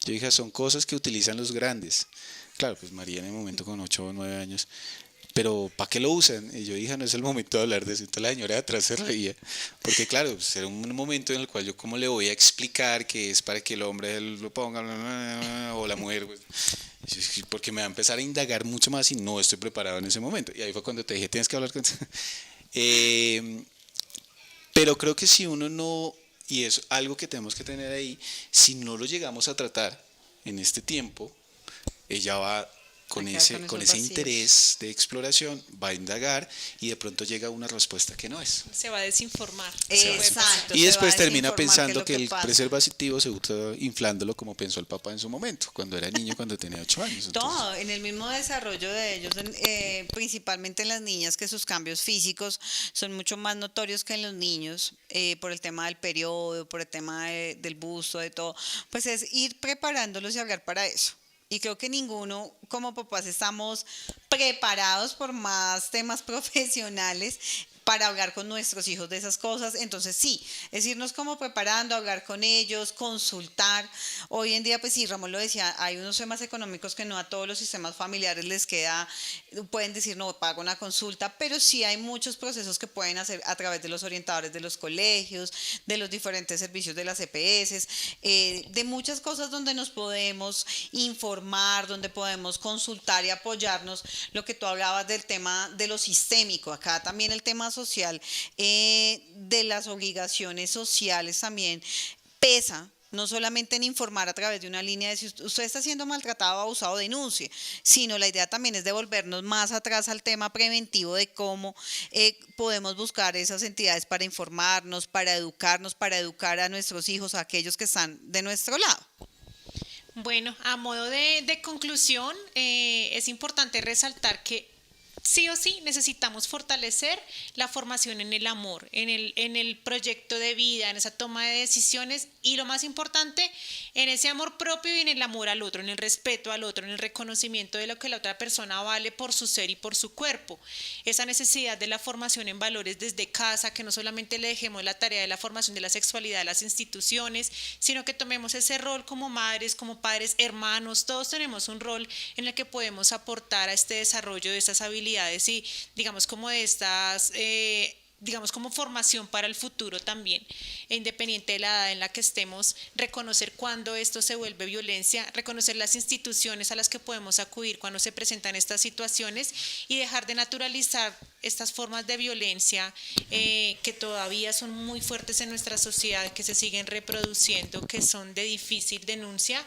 Yo dije, son cosas que utilizan los grandes. Claro, pues María en el momento con 8 o 9 años. Pero ¿para qué lo usan? Y yo dije, no es el momento de hablar de eso. Entonces la señora de atrás se reía. Porque claro, pues era un momento en el cual yo cómo le voy a explicar que es para que el hombre lo ponga o la mujer. Pues, porque me va a empezar a indagar mucho más y no estoy preparado en ese momento. Y ahí fue cuando te dije, tienes que hablar con... pero creo que si uno no, y es algo que tenemos que tener ahí, si no lo llegamos a tratar en este tiempo, ella va con quedar ese, con con esos ese vacíos. interés de exploración, va a indagar y de pronto llega una respuesta que no es. Se va a desinformar. Exacto. Y se después va a termina desinformar pensando qué que es lo el pasa. preservativo se usa inflándolo como pensó el papá en su momento, cuando era niño, cuando tenía 8 años. Entonces, Todo, en el mismo desarrollo de ellos, principalmente en las niñas, que sus cambios físicos son mucho más notorios que en los niños, por el tema del periodo, por el tema del busto, de todo, pues es ir preparándolos y hablar para eso. Y creo que ninguno como papás estamos preparados por más temas profesionales para hablar con nuestros hijos de esas cosas. Entonces sí, es irnos como preparando, hablar con ellos, consultar. Hoy en día, pues sí, Ramón lo decía, hay unos temas económicos que no a todos los sistemas familiares les queda, pueden decir no, pago una consulta, pero sí hay muchos procesos que pueden hacer a través de los orientadores de los colegios, de los diferentes servicios de las EPS, de muchas cosas donde nos podemos informar, donde podemos consultar y apoyarnos. Lo que tú hablabas del tema de lo sistémico, acá también el tema social, de las obligaciones sociales también pesa, no solamente en informar a través de una línea de si usted está siendo maltratado o abusado, denuncie, sino la idea también es devolvernos más atrás al tema preventivo de cómo podemos buscar esas entidades para informarnos, para educarnos, para educar a nuestros hijos, a aquellos que están de nuestro lado. Bueno, a modo de conclusión, es importante resaltar que sí o sí necesitamos fortalecer la formación en el amor, en el proyecto de vida, en esa toma de decisiones y lo más importante, en ese amor propio y en el amor al otro, en el respeto al otro, en el reconocimiento de lo que la otra persona vale por su ser y por su cuerpo. Esa necesidad de la formación en valores desde casa, que no solamente le dejemos la tarea de la formación de la sexualidad a las instituciones, sino que tomemos ese rol como madres, como padres, hermanos, todos tenemos un rol en el que podemos aportar a este desarrollo de estas habilidades y digamos como de estas digamos como formación para el futuro también, e independiente de la edad en la que estemos, reconocer cuando esto se vuelve violencia, reconocer las instituciones a las que podemos acudir cuando se presentan estas situaciones y dejar de naturalizar estas formas de violencia que todavía son muy fuertes en nuestra sociedad, que se siguen reproduciendo, que son de difícil denuncia,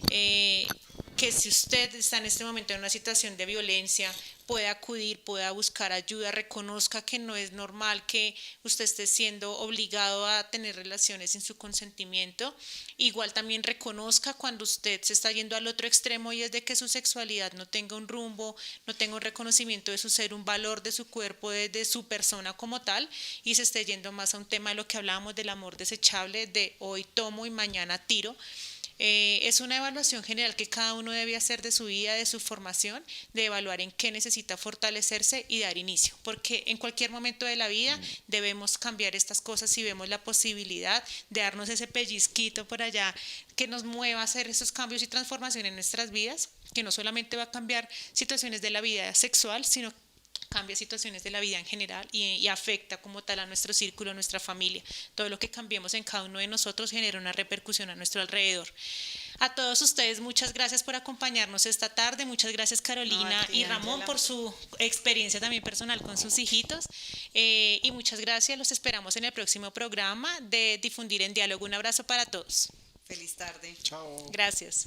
que si usted está en este momento en una situación de violencia, pueda acudir, pueda buscar ayuda, reconozca que no es normal que usted esté siendo obligado a tener relaciones sin su consentimiento. Igual también reconozca cuando usted se está yendo al otro extremo y es de que su sexualidad no tenga un rumbo, no tenga un reconocimiento de su ser, un valor de su cuerpo, de su persona como tal, y se esté yendo más a un tema de lo que hablábamos del amor desechable, de hoy tomo y mañana tiro. Es una evaluación general que cada uno debe hacer de su vida, de su formación, de evaluar en qué necesita fortalecerse y dar inicio, porque en cualquier momento de la vida debemos cambiar estas cosas si vemos la posibilidad de darnos ese pellizquito por allá que nos mueva a hacer esos cambios y transformación en nuestras vidas, que no solamente va a cambiar situaciones de la vida sexual, sino cambia situaciones de la vida en general y afecta como tal a nuestro círculo, a nuestra familia. Todo lo que cambiemos en cada uno de nosotros genera una repercusión a nuestro alrededor. A todos ustedes, muchas gracias por acompañarnos esta tarde. Muchas gracias, Carolina y Ramón, por su experiencia también personal con sus hijitos. Y muchas gracias. Los esperamos en el próximo programa de Difundir en Diálogo. Un abrazo para todos. Feliz tarde. chao. Gracias.